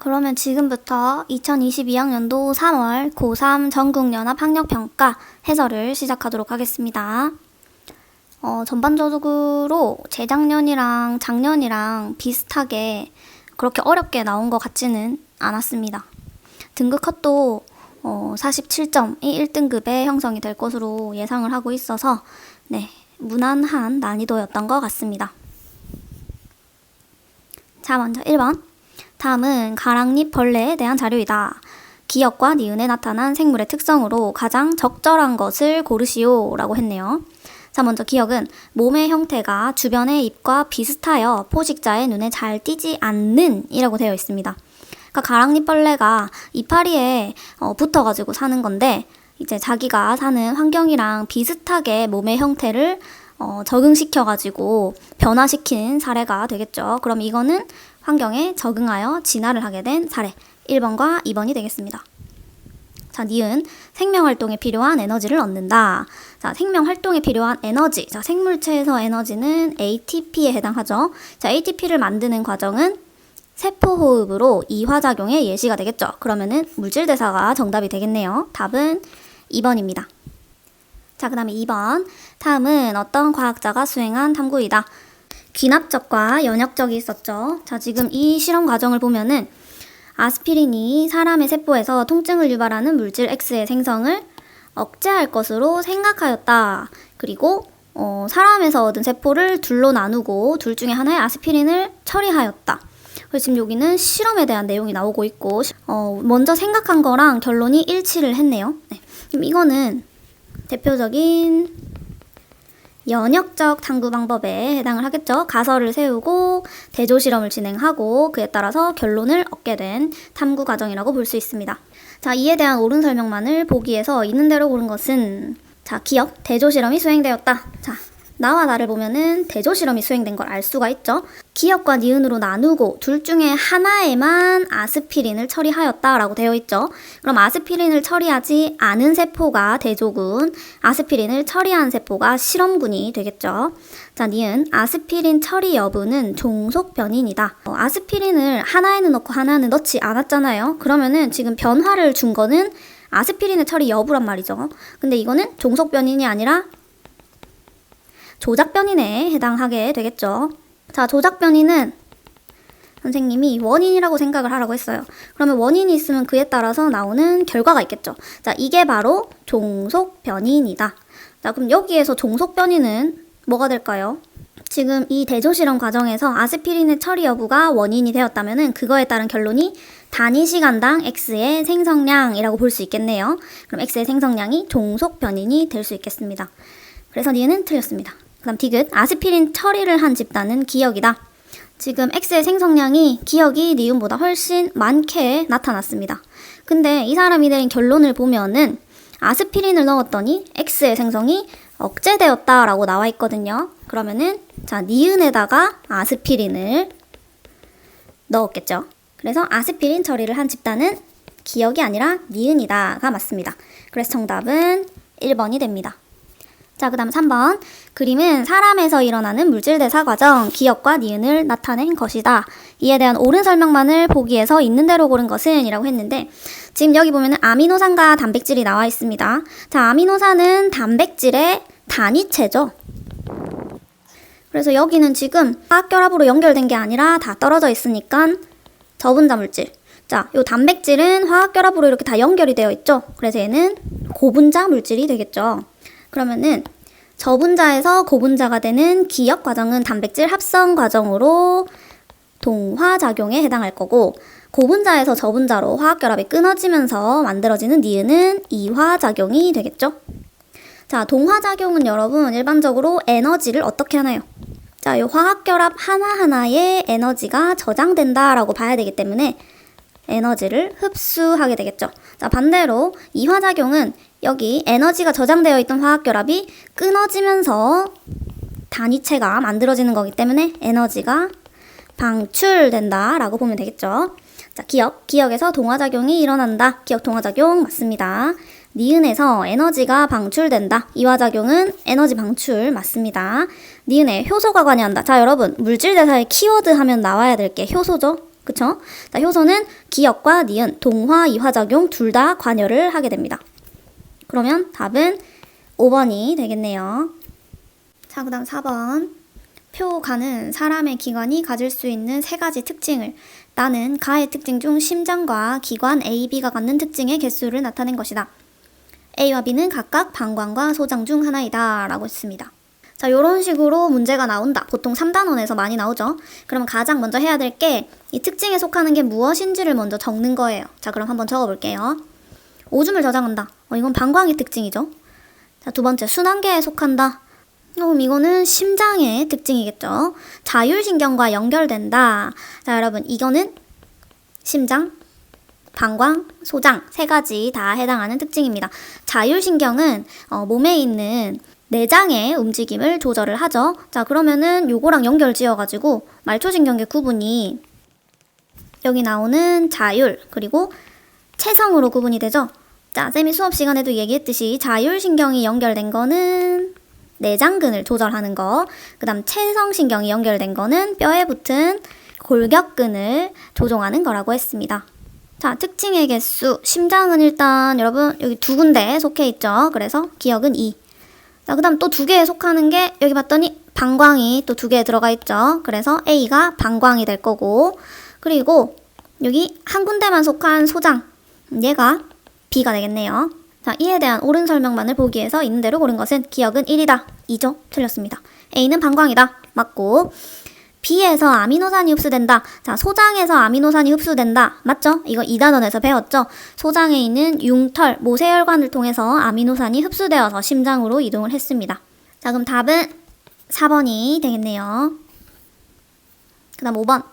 그러면 지금부터 2022학년도 3월 고3 전국연합학력평가 해설을 시작하도록 하겠습니다. 전반적으로 재작년이랑 작년이랑 비슷하게 그렇게 어렵게 나온 것 같지는 않았습니다. 등급 컷도 47점이 1등급에 형성이 될 것으로 예상을 하고 있어서 무난한 난이도였던 것 같습니다. 자, 먼저 1번. 다음은 가랑잎 벌레에 대한 자료이다. 기역과 니은에 나타난 생물의 특성으로 가장 적절한 것을 고르시오 라고 했네요. 자, 먼저 기역은 몸의 형태가 주변의 잎과 비슷하여 포식자의 눈에 잘 띄지 않는 이라고 되어 있습니다. 그러니까 가랑잎벌레가 이파리에 붙어가지고 사는 건데 이제 자기가 사는 환경이랑 비슷하게 몸의 형태를 적응시켜가지고 변화시킨 사례가 되겠죠. 그럼 이거는 환경에 적응하여 진화를 하게 된 사례 1번과 2번이 되겠습니다. 자, 니은 생명활동에 필요한 에너지를 얻는다. 자, 생명활동에 필요한 에너지. 자, 생물체에서 에너지는 ATP에 해당하죠. 자, ATP를 만드는 과정은 세포호흡으로 이화작용의 예시가 되겠죠. 그러면은 물질대사가 정답이 되겠네요. 답은 2번입니다. 자, 그 다음에 2번. 다음은 어떤 과학자가 수행한 탐구이다. 귀납적과 연역적이 있었죠. 자, 지금 이 실험 과정을 보면은 아스피린이 사람의 세포에서 통증을 유발하는 물질 X의 생성을 억제할 것으로 생각하였다. 그리고 사람에서 얻은 세포를 둘로 나누고 둘 중에 하나의 아스피린을 처리하였다. 그래서 지금 여기는 실험에 대한 내용이 나오고 있고 먼저 생각한 거랑 결론이 일치를 했네요. 그럼 이거는 대표적인 연역적 탐구 방법에 해당을 하겠죠. 가설을 세우고 대조 실험을 진행하고 그에 따라서 결론을 얻게 된 탐구 과정이라고 볼 수 있습니다. 자, 이에 대한 옳은 설명만을 보기에서 있는 대로 고른 것은 자, 기역, 대조 실험이 수행되었다. 자, 나와 나를 보면은 대조 실험이 수행된 걸 알 수가 있죠. 기역과 니은으로 나누고 둘 중에 하나에만 아스피린을 처리하였다라고 되어 있죠. 그럼 아스피린을 처리하지 않은 세포가 대조군, 아스피린을 처리한 세포가 실험군이 되겠죠. 자, 니은 아스피린 처리 여부는 종속 변인이다. 아스피린을 하나에는 넣고 하나는 넣지 않았잖아요. 그러면은 지금 변화를 준 거는 아스피린의 처리 여부란 말이죠. 근데 이거는 종속 변인이 아니라 조작 변인에 해당하게 되겠죠. 자, 조작 변인은 선생님이 원인이라고 생각을 하라고 했어요. 그러면 원인이 있으면 그에 따라서 나오는 결과가 있겠죠. 자, 이게 바로 종속 변인이다. 자, 그럼 여기에서 종속 변인은 뭐가 될까요? 지금 이 대조 실험 과정에서 아스피린의 처리 여부가 원인이 되었다면은 그거에 따른 결론이 단위 시간당 X의 생성량이라고 볼 수 있겠네요. 그럼 X의 생성량이 종속 변인이 될 수 있겠습니다. 그래서 니은은 틀렸습니다. 그 다음 디귿, 아스피린 처리를 한 집단은 기역이다. 지금 X의 생성량이 기역이 니은보다 훨씬 많게 나타났습니다. 근데 이 사람이 내린 결론을 보면은 아스피린을 넣었더니 X의 생성이 억제되었다라고 나와 있거든요. 그러면은 자, 니은에다가 아스피린을 넣었겠죠. 그래서 아스피린 처리를 한 집단은 기역이 아니라 니은이다가 맞습니다. 그래서 정답은 1번이 됩니다. 자, 그 다음 3번. 그림은 사람에서 일어나는 물질대사 과정, 기역과 니은을 나타낸 것이다. 이에 대한 옳은 설명만을 보기에서 있는 대로 고른 것은 이라고 했는데 지금 여기 보면은 아미노산과 단백질이 나와 있습니다. 자, 아미노산은 단백질의 단위체죠. 그래서 여기는 지금 화학결합으로 연결된 게 아니라 다 떨어져 있으니까 저분자 물질. 자, 요 단백질은 화학결합으로 이렇게 다 연결이 되어 있죠. 그래서 얘는 고분자 물질이 되겠죠. 그러면은 저분자에서 고분자가 되는 기역 과정은 단백질 합성 과정으로 동화작용에 해당할 거고 고분자에서 저분자로 화학결합이 끊어지면서 만들어지는 니은은 이화작용이 되겠죠. 자, 동화작용은 여러분 일반적으로 에너지를 어떻게 하나요? 자, 이 화학결합 하나하나에 에너지가 저장된다라고 봐야 되기 때문에 에너지를 흡수하게 되겠죠. 자, 반대로 이화작용은 여기 에너지가 저장되어 있던 화학결합이 끊어지면서 단위체가 만들어지는 거기 때문에 에너지가 방출된다라고 보면 되겠죠. 자, 기역에서 동화작용이 일어난다. 기역 동화작용 맞습니다. 니은에서 에너지가 방출된다. 이화작용은 에너지 방출 맞습니다. 니은에 효소가 관여한다. 자, 여러분 물질대사의 키워드 하면 나와야 될 게 효소죠. 그쵸? 자, 효소는 기역과 니은, 동화, 이화작용 둘 다 관여를 하게 됩니다. 그러면 답은 5번이 되겠네요. 자, 그 다음 4번. 표가는 사람의 기관이 가질 수 있는 세 가지 특징을 나는 가의 특징 중 심장과 기관 A, B가 갖는 특징의 개수를 나타낸 것이다. A와 B는 각각 방광과 소장 중 하나이다 라고 했습니다. 자, 이런 식으로 문제가 나온다. 보통 3단원에서 많이 나오죠. 그러면 가장 먼저 해야 될 게 이 특징에 속하는 게 무엇인지를 먼저 적는 거예요. 자, 그럼 한번 적어볼게요. 오줌을 저장한다. 이건 방광의 특징이죠. 자, 두 번째, 순환계에 속한다. 그럼 이거는 심장의 특징이겠죠. 자율신경과 연결된다. 자, 여러분, 이거는 심장, 방광, 소장 세 가지 다 해당하는 특징입니다. 자율신경은 몸에 있는 내장의 움직임을 조절을 하죠. 자, 그러면은 요거랑 연결 지어가지고 말초신경계 구분이 여기 나오는 자율 그리고 체성으로 구분이 되죠. 자, 쌤이 수업 시간에도 얘기했듯이 자율신경이 연결된 거는 내장근을 조절하는 거, 그 다음 체성신경이 연결된 거는 뼈에 붙은 골격근을 조종하는 거라고 했습니다. 자, 특징의 개수, 심장은 일단 여러분 여기 두 군데에 속해 있죠. 그래서 기억은 2. 자, 그 다음 또 두 개에 속하는 게 여기 봤더니 방광이 또 두 개에 들어가 있죠. 그래서 A가 방광이 될 거고, 그리고 여기 한 군데만 속한 소장, 얘가 B가 되겠네요. 자, 이에 대한 옳은 설명만을 보기 위해서 있는 대로 고른 것은 기억은 1이다. 2죠? 틀렸습니다. A는 방광이다. 맞고, B에서 아미노산이 흡수된다. 자, 소장에서 아미노산이 흡수된다. 맞죠? 이거 2단원에서 배웠죠? 소장에 있는 융털, 모세혈관을 통해서 아미노산이 흡수되어서 심장으로 이동을 했습니다. 자, 그럼 답은 4번이 되겠네요. 그 다음 5번.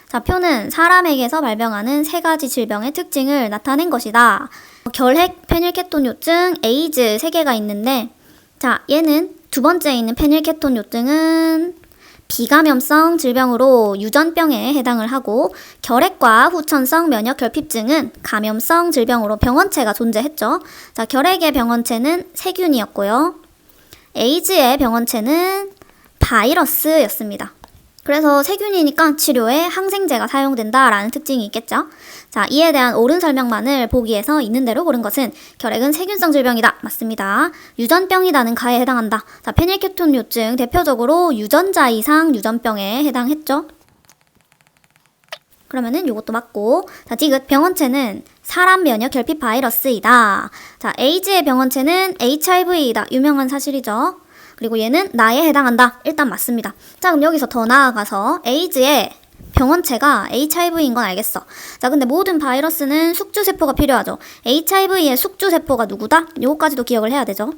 자, 표는 사람에게서 발병하는 세 가지 질병의 특징을 나타낸 것이다. 결핵, 페닐케톤요증, 에이즈 3개가 있는데, 자, 얘는 두 번째에 있는 페닐케톤요증은 비감염성 질병으로 유전병에 해당을 하고, 결핵과 후천성 면역결핍증은 감염성 질병으로 병원체가 존재했죠. 자, 결핵의 병원체는 세균이었고요. 에이즈의 병원체는 바이러스였습니다. 그래서 세균이니까 치료에 항생제가 사용된다라는 특징이 있겠죠. 자, 이에 대한 옳은 설명만을 보기 위해서 있는 대로 고른 것은 결핵은 세균성 질병이다. 맞습니다. 유전병이라는 가에 해당한다. 자, 페닐케톤요증 대표적으로 유전자 이상 유전병에 해당했죠. 그러면은 요것도 맞고, 자, 디귿 병원체는 사람 면역 결핍 바이러스이다. 자, 에이즈의 병원체는 HIV이다. 유명한 사실이죠. 그리고 얘는 나에 해당한다. 일단 맞습니다. 자, 그럼 여기서 더 나아가서 에이즈의 병원체가 HIV인 건 알겠어. 자, 근데 모든 바이러스는 숙주세포가 필요하죠. HIV의 숙주세포가 누구다? 요거까지도 기억을 해야 되죠.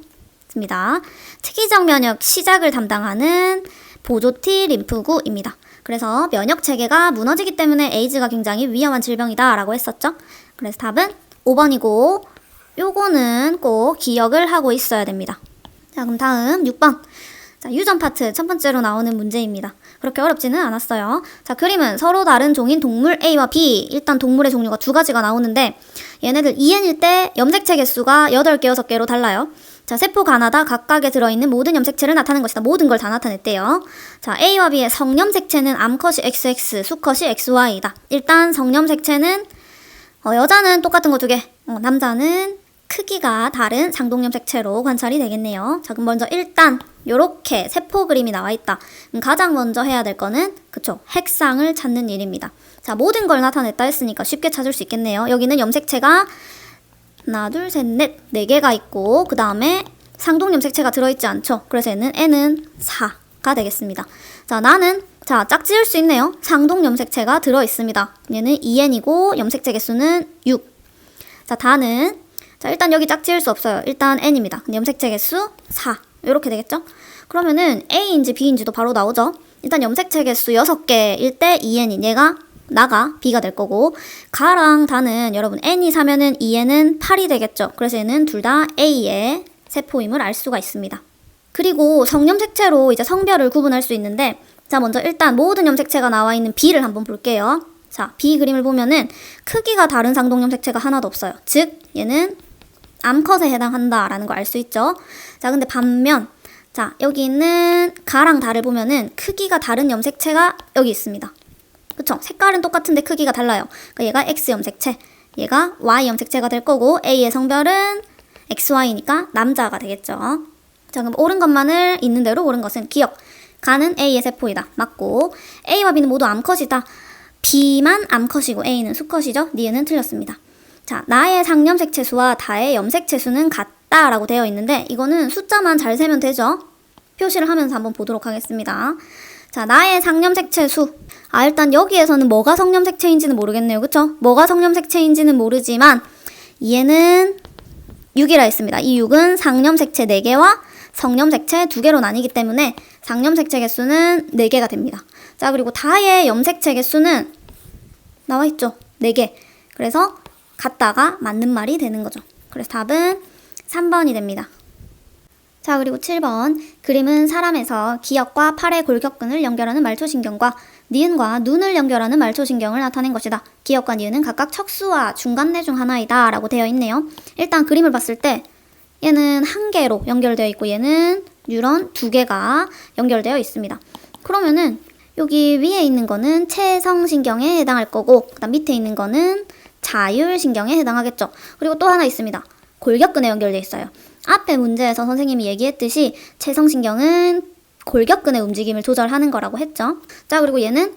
맞습니다. 특이적 면역 시작을 담당하는 보조T 림프구입니다. 그래서 면역체계가 무너지기 때문에 에이즈가 굉장히 위험한 질병이다 라고 했었죠. 그래서 답은 5번이고, 요거는 꼭 기억을 하고 있어야 됩니다. 자, 그럼 다음 6번. 자, 유전 파트 첫 번째로 나오는 문제입니다. 그렇게 어렵지는 않았어요. 자, 그림은 서로 다른 종인 동물 A와 B. 일단 동물의 종류가 두 가지가 나오는데, 얘네들 EN일 때 염색체 개수가 8개, 6개로 달라요. 자, 세포가 하나다 각각에 들어있는 모든 염색체를 나타낸 것이다. 모든 걸 다 나타냈대요. 자, A와 B의 성염색체는 암컷이 XX, 수컷이 XY이다. 일단 성염색체는 여자는 똑같은 거 두 개, 남자는 크기가 다른 상동염색체로 관찰이 되겠네요. 자, 그럼 먼저 일단 요렇게 세포 그림이 나와 있다. 가장 먼저 해야 될 거는 그쵸, 핵상을 찾는 일입니다. 자, 모든 걸 나타냈다 했으니까 쉽게 찾을 수 있겠네요. 여기는 염색체가 하나, 둘, 셋, 넷, 4개가 있고, 그 다음에 상동염색체가 들어있지 않죠. 그래서 얘는 N은 4가 되겠습니다. 자, 나는 자, 짝지을 수 있네요. 상동염색체가 들어있습니다. 얘는 2N이고 염색체 개수는 6. 자, 다는 자, 일단 여기 짝지을 수 없어요. 일단 N입니다. 염색체 개수 4. 이렇게 되겠죠? 그러면은 A인지 B인지도 바로 나오죠? 일단 염색체 개수 6개일 때 2N인 얘가 나가 B가 될 거고, 가랑 다는 여러분 N이 4면은 2N은 8이 되겠죠? 그래서 얘는 둘 다 A의 세포임을 알 수가 있습니다. 그리고 성염색체로 이제 성별을 구분할 수 있는데, 자, 먼저 일단 모든 염색체가 나와 있는 B를 한번 볼게요. 자, B 그림을 보면은 크기가 다른 상동염색체가 하나도 없어요. 즉, 얘는 암컷에 해당한다라는 걸 알 수 있죠. 자, 근데 반면 자, 여기 있는 가랑 다를 보면은 크기가 다른 염색체가 여기 있습니다. 그쵸? 색깔은 똑같은데 크기가 달라요. 그러니까 얘가 X 염색체, 얘가 Y 염색체가 될 거고 A의 성별은 XY니까 남자가 되겠죠. 자, 그럼 옳은 것만을 있는 대로 옳은 것은 기억. 가는 A의 세포이다. 맞고 A와 B는 모두 암컷이다. B만 암컷이고 A는 수컷이죠. 니은은 틀렸습니다. 자, 나의 상염색체 수와 다의 염색체 수는 같다라고 되어 있는데 이거는 숫자만 잘 세면 되죠. 표시를 하면서 한번 보도록 하겠습니다. 자, 나의 상염색체 수. 일단 여기에서는 뭐가 성염색체인지는 모르겠네요. 그쵸? 뭐가 성염색체인지는 모르지만 얘는 6이라 했습니다. 이 6은 상염색체 4개와 성염색체 2개로 나뉘기 때문에 상염색체 개수는 4개가 됩니다. 자, 그리고 다의 염색체 개수는 나와있죠. 4개. 그래서 같다가 맞는 말이 되는 거죠. 그래서 답은 3번이 됩니다. 자, 그리고 7번. 그림은 사람에서 기역과 팔의 골격근을 연결하는 말초신경과 니은과 눈을 연결하는 말초신경을 나타낸 것이다. 기역과 니은은 각각 척수와 중간뇌 중 하나이다 라고 되어 있네요. 일단 그림을 봤을 때 얘는 한 개로 연결되어 있고 얘는 뉴런 2개가 연결되어 있습니다. 그러면은 여기 위에 있는 거는 체성신경에 해당할 거고 그다음 밑에 있는 거는 자율신경에 해당하겠죠. 그리고 또 하나 있습니다. 골격근에 연결되어 있어요. 앞에 문제에서 선생님이 얘기했듯이 체성신경은 골격근의 움직임을 조절하는 거라고 했죠. 자, 그리고 얘는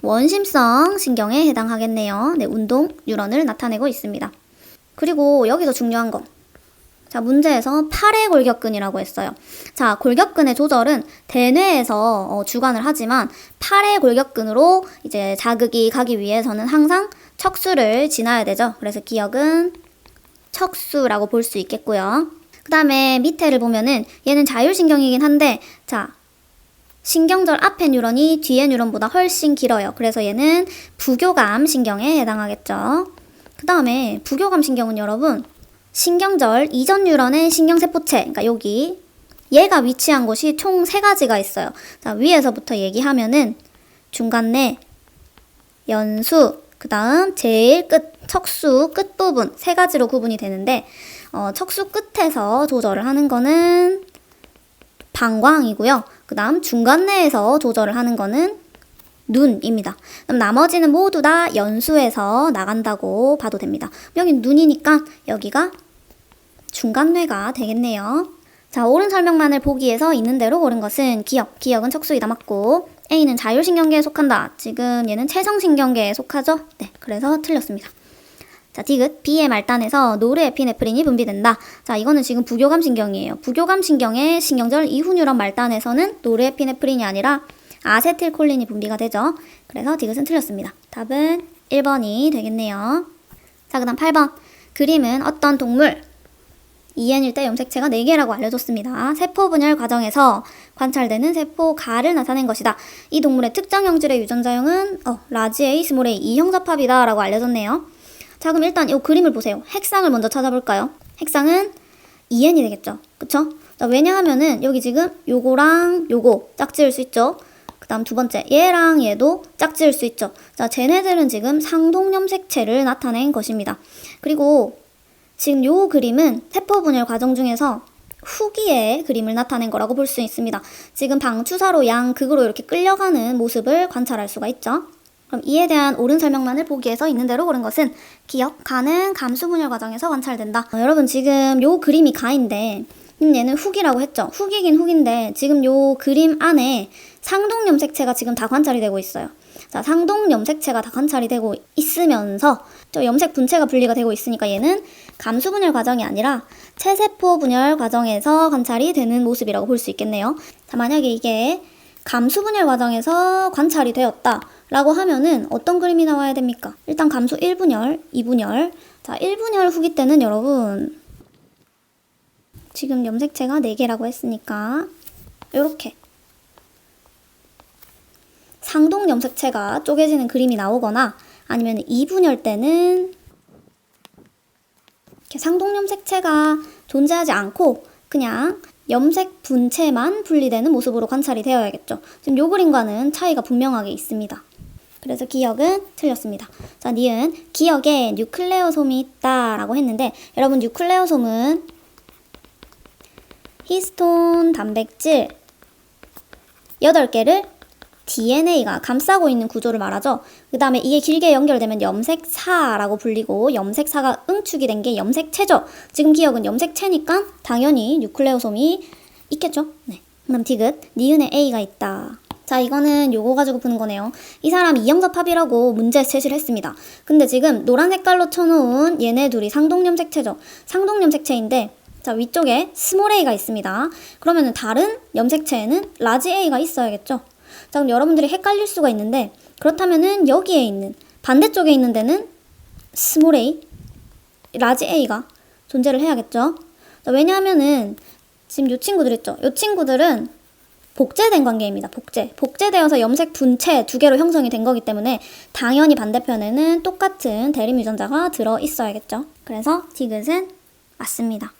원심성 신경에 해당하겠네요. 네, 운동 뉴런을 나타내고 있습니다. 그리고 여기서 중요한 거. 자, 문제에서 팔의 골격근이라고 했어요. 자, 골격근의 조절은 대뇌에서 주관을 하지만 팔의 골격근으로 이제 자극이 가기 위해서는 항상 척수를 지나야 되죠. 그래서 기역은 척수라고 볼 수 있겠고요. 그 다음에 밑에를 보면은 얘는 자율신경이긴 한데 자, 신경절 앞에 뉴런이 뒤에 뉴런보다 훨씬 길어요. 그래서 얘는 부교감 신경에 해당하겠죠. 그 다음에 부교감 신경은 여러분 신경절 이전 뉴런의 신경세포체, 그러니까 여기 얘가 위치한 곳이 총 3가지가 있어요. 자, 위에서부터 얘기하면은 중간내, 연수, 그 다음 제일 끝, 척수 끝부분 3가지로 구분이 되는데 척수 끝에서 조절을 하는 거는 방광이고요. 그 다음 중간내에서 조절을 하는 거는 눈입니다. 그럼 나머지는 모두 다 연수에서 나간다고 봐도 됩니다. 여긴 눈이니까 여기가 중간뇌가 되겠네요. 자, 옳은 설명만을 보기 위해서 있는 대로 옳은 것은 기역, 기역은 척수이다 맞고 A는 자율신경계에 속한다. 지금 얘는 체성신경계에 속하죠? 네, 그래서 틀렸습니다. 자, 디귿, B의 말단에서 노르에피네프린이 분비된다. 자, 이거는 지금 부교감신경이에요. 부교감신경의 신경절 이후 뉴런 말단에서는 노르에피네프린이 아니라 아세틸콜린이 분비가 되죠. 그래서 디귿은 틀렸습니다. 답은 1번이 되겠네요. 자, 그 다음 8번. 그림은 어떤 동물? EN일 때 염색체가 4개라고 알려줬습니다. 세포 분열 과정에서 관찰되는 세포가를 나타낸 것이다. 이 동물의 특정 형질의 유전자형은 라지 A, 스몰 A, 이형접합이다 라고 알려줬네요. 자, 그럼 일단 이 그림을 보세요. 핵상을 먼저 찾아볼까요? 핵상은 EN이 되겠죠. 그쵸? 자, 왜냐하면은 여기 지금 요거랑 요거 짝지을 수 있죠. 그 다음 두 번째 얘랑 얘도 짝지을 수 있죠. 자, 쟤네들은 지금 상동염색체를 나타낸 것입니다. 그리고 지금 요 그림은 세포 분열 과정 중에서 후기의 그림을 나타낸 거라고 볼 수 있습니다. 지금 방추사로 양극으로 이렇게 끌려가는 모습을 관찰할 수가 있죠. 그럼 이에 대한 옳은 설명만을 보기 위해서 있는 대로 옳은 것은 기역, 가는 감수 분열 과정에서 관찰된다. 여러분 지금 요 그림이 가인데 얘는 후기라고 했죠. 후기긴 후기인데 지금 요 그림 안에 상동염색체가 지금 다 관찰이 되고 있어요. 자, 상동염색체가 다 관찰이 되고 있으면서 저 염색 분체가 분리가 되고 있으니까 얘는 감수 분열 과정이 아니라 체세포 분열 과정에서 관찰이 되는 모습이라고 볼 수 있겠네요. 자, 만약에 이게 감수 분열 과정에서 관찰이 되었다 라고 하면은 어떤 그림이 나와야 됩니까? 일단 감수 1분열, 2분열. 자, 1분열 후기 때는 여러분 지금 염색체가 4개라고 했으니까 요렇게 상동 염색체가 쪼개지는 그림이 나오거나 아니면 2분열 때는 이렇게 상동 염색체가 존재하지 않고 그냥 염색 분체만 분리되는 모습으로 관찰이 되어야겠죠. 지금 요 그림과는 차이가 분명하게 있습니다. 그래서 기역은 틀렸습니다. 자, 니은 기역에 뉴클레오솜이 있다라고 했는데 여러분 뉴클레오솜은 히스톤 단백질 8개를 DNA가 감싸고 있는 구조를 말하죠. 그 다음에 이게 길게 연결되면 염색사라고 불리고 염색사가 응축이 된 게 염색체죠. 지금 기억은 염색체니까 당연히 뉴클레오솜이 있겠죠. 네. 그럼 디귿, 니은에 A가 있다. 자, 이거는 요거 가지고 푸는 거네요. 이 사람이 이형접합이라고 문제 제시를 했습니다. 근데 지금 노란 색깔로 쳐놓은 얘네 둘이 상동염색체죠. 상동염색체인데 자, 위쪽에 스몰 a가 있습니다. 그러면은 다른 염색체에는 라지 a가 있어야겠죠. 자, 그럼 여러분들이 헷갈릴 수가 있는데 그렇다면은 여기에 있는 반대쪽에 있는 데는 스몰 a, 라지 a가 존재를 해야겠죠. 자, 왜냐하면은 지금 요 친구들 있죠. 요 친구들은 복제된 관계입니다. 복제되어서 염색 분체 두 개로 형성이 된 거기 때문에 당연히 반대편에는 똑같은 대립 유전자가 들어 있어야겠죠. 그래서 디귿은 맞습니다.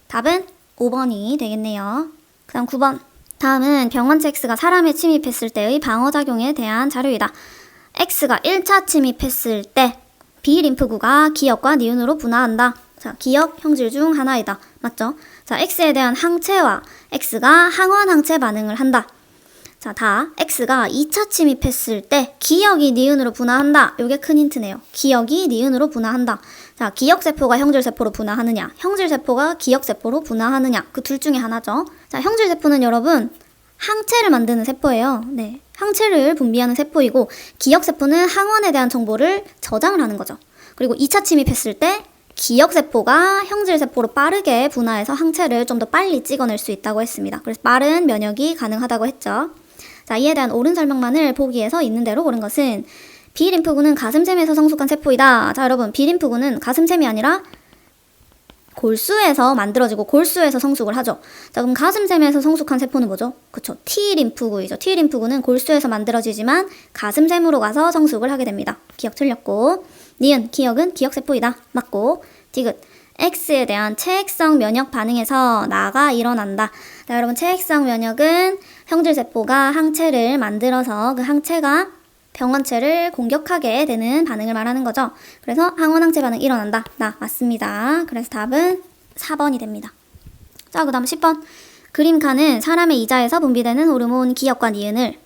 답은 5번이 되겠네요. 그 다음 9번. 다음은 병원체 X가 사람에 침입했을 때의 방어작용에 대한 자료이다. X가 1차 침입했을 때 B림프구가 기역과 니은으로 분화한다. 자, 기역 형질 중 하나이다. 맞죠? 자, X에 대한 항체와 X가 항원 항체 반응을 한다. 자, 다 X가 2차 침입했을 때 기역이 니은으로 분화한다. 요게 큰 힌트네요. 기역이 니은으로 분화한다. 자, 기역세포가 형질세포로 분화하느냐, 형질세포가 기역세포로 분화하느냐, 그 둘 중에 하나죠. 자, 형질세포는 여러분 항체를 만드는 세포예요. 네, 항체를 분비하는 세포이고 기역세포는 항원에 대한 정보를 저장을 하는 거죠. 그리고 2차 침입했을 때 기역세포가 형질세포로 빠르게 분화해서 항체를 좀 더 빨리 찍어낼 수 있다고 했습니다. 그래서 빠른 면역이 가능하다고 했죠. 자, 이에 대한 옳은 설명만을 보기에서 있는 대로 고른 것은 B림프구는 가슴샘에서 성숙한 세포이다. 자, 여러분, B림프구는 가슴샘이 아니라 골수에서 만들어지고 골수에서 성숙을 하죠. 자, 그럼 가슴샘에서 성숙한 세포는 뭐죠? 그쵸, T림프구이죠. T림프구는 골수에서 만들어지지만 가슴샘으로 가서 성숙을 하게 됩니다. 기억 틀렸고, 니은, 기억은 기억세포이다. 맞고, 디귿, X에 대한 체액성 면역 반응에서 나가 일어난다. 자, 여러분, 체액성 면역은 형질세포가 항체를 만들어서 그 항체가 병원체를 공격하게 되는 반응을 말하는 거죠. 그래서 항원항체 반응 일어난다. 나 맞습니다. 그래서 답은 4번이 됩니다. 자, 그 다음 10번. 그림칸은 사람의 이자에서 분비되는 호르몬 기역과 니은을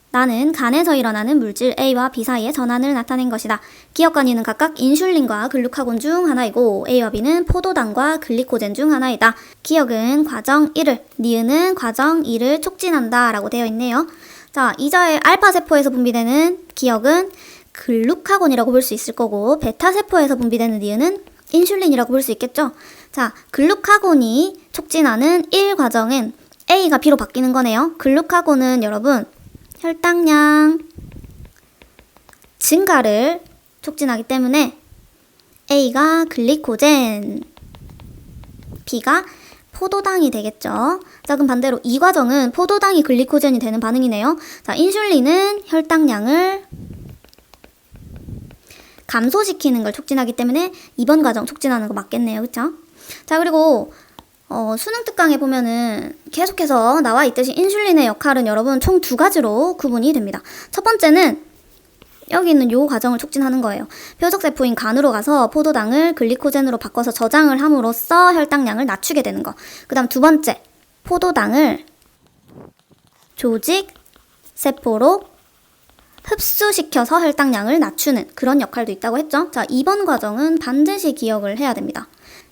나는 간에서 일어나는 물질 A와 B 사이의 전환을 나타낸 것이다. 기역과 니은은 각각 인슐린과 글루카곤 중 하나이고 A와 B는 포도당과 글리코젠 중 하나이다. 기역은 과정 1을, 니은은 과정 2를 촉진한다 라고 되어 있네요. 자, 이자의 알파세포에서 분비되는 기역은 글루카곤이라고 볼 수 있을 거고 베타세포에서 분비되는 니은은 인슐린이라고 볼 수 있겠죠. 자, 글루카곤이 촉진하는 1과정은 A가 B로 바뀌는 거네요. 글루카곤은 여러분 혈당량 증가를 촉진하기 때문에 A가 글리코젠, B가 포도당이 되겠죠. 자, 그럼 반대로 이 과정은 포도당이 글리코젠이 되는 반응이네요. 자, 인슐린은 혈당량을 감소시키는 걸 촉진하기 때문에 2번 과정 촉진하는 거 맞겠네요. 그쵸? 자, 그리고 수능 특강에 보면은 계속해서 나와 있듯이 인슐린의 역할은 여러분 총 2가지로 구분이 됩니다. 첫 번째는 여기 있는 요 과정을 촉진하는 거예요. 표적세포인 간으로 가서 포도당을 글리코젠으로 바꿔서 저장을 함으로써 혈당량을 낮추게 되는 거. 그 다음 두 번째, 포도당을 조직세포로 흡수시켜서 혈당량을 낮추는 그런 역할도 있다고 했죠. 자, 2번 과정은 반드시 기억을 해야 됩니다.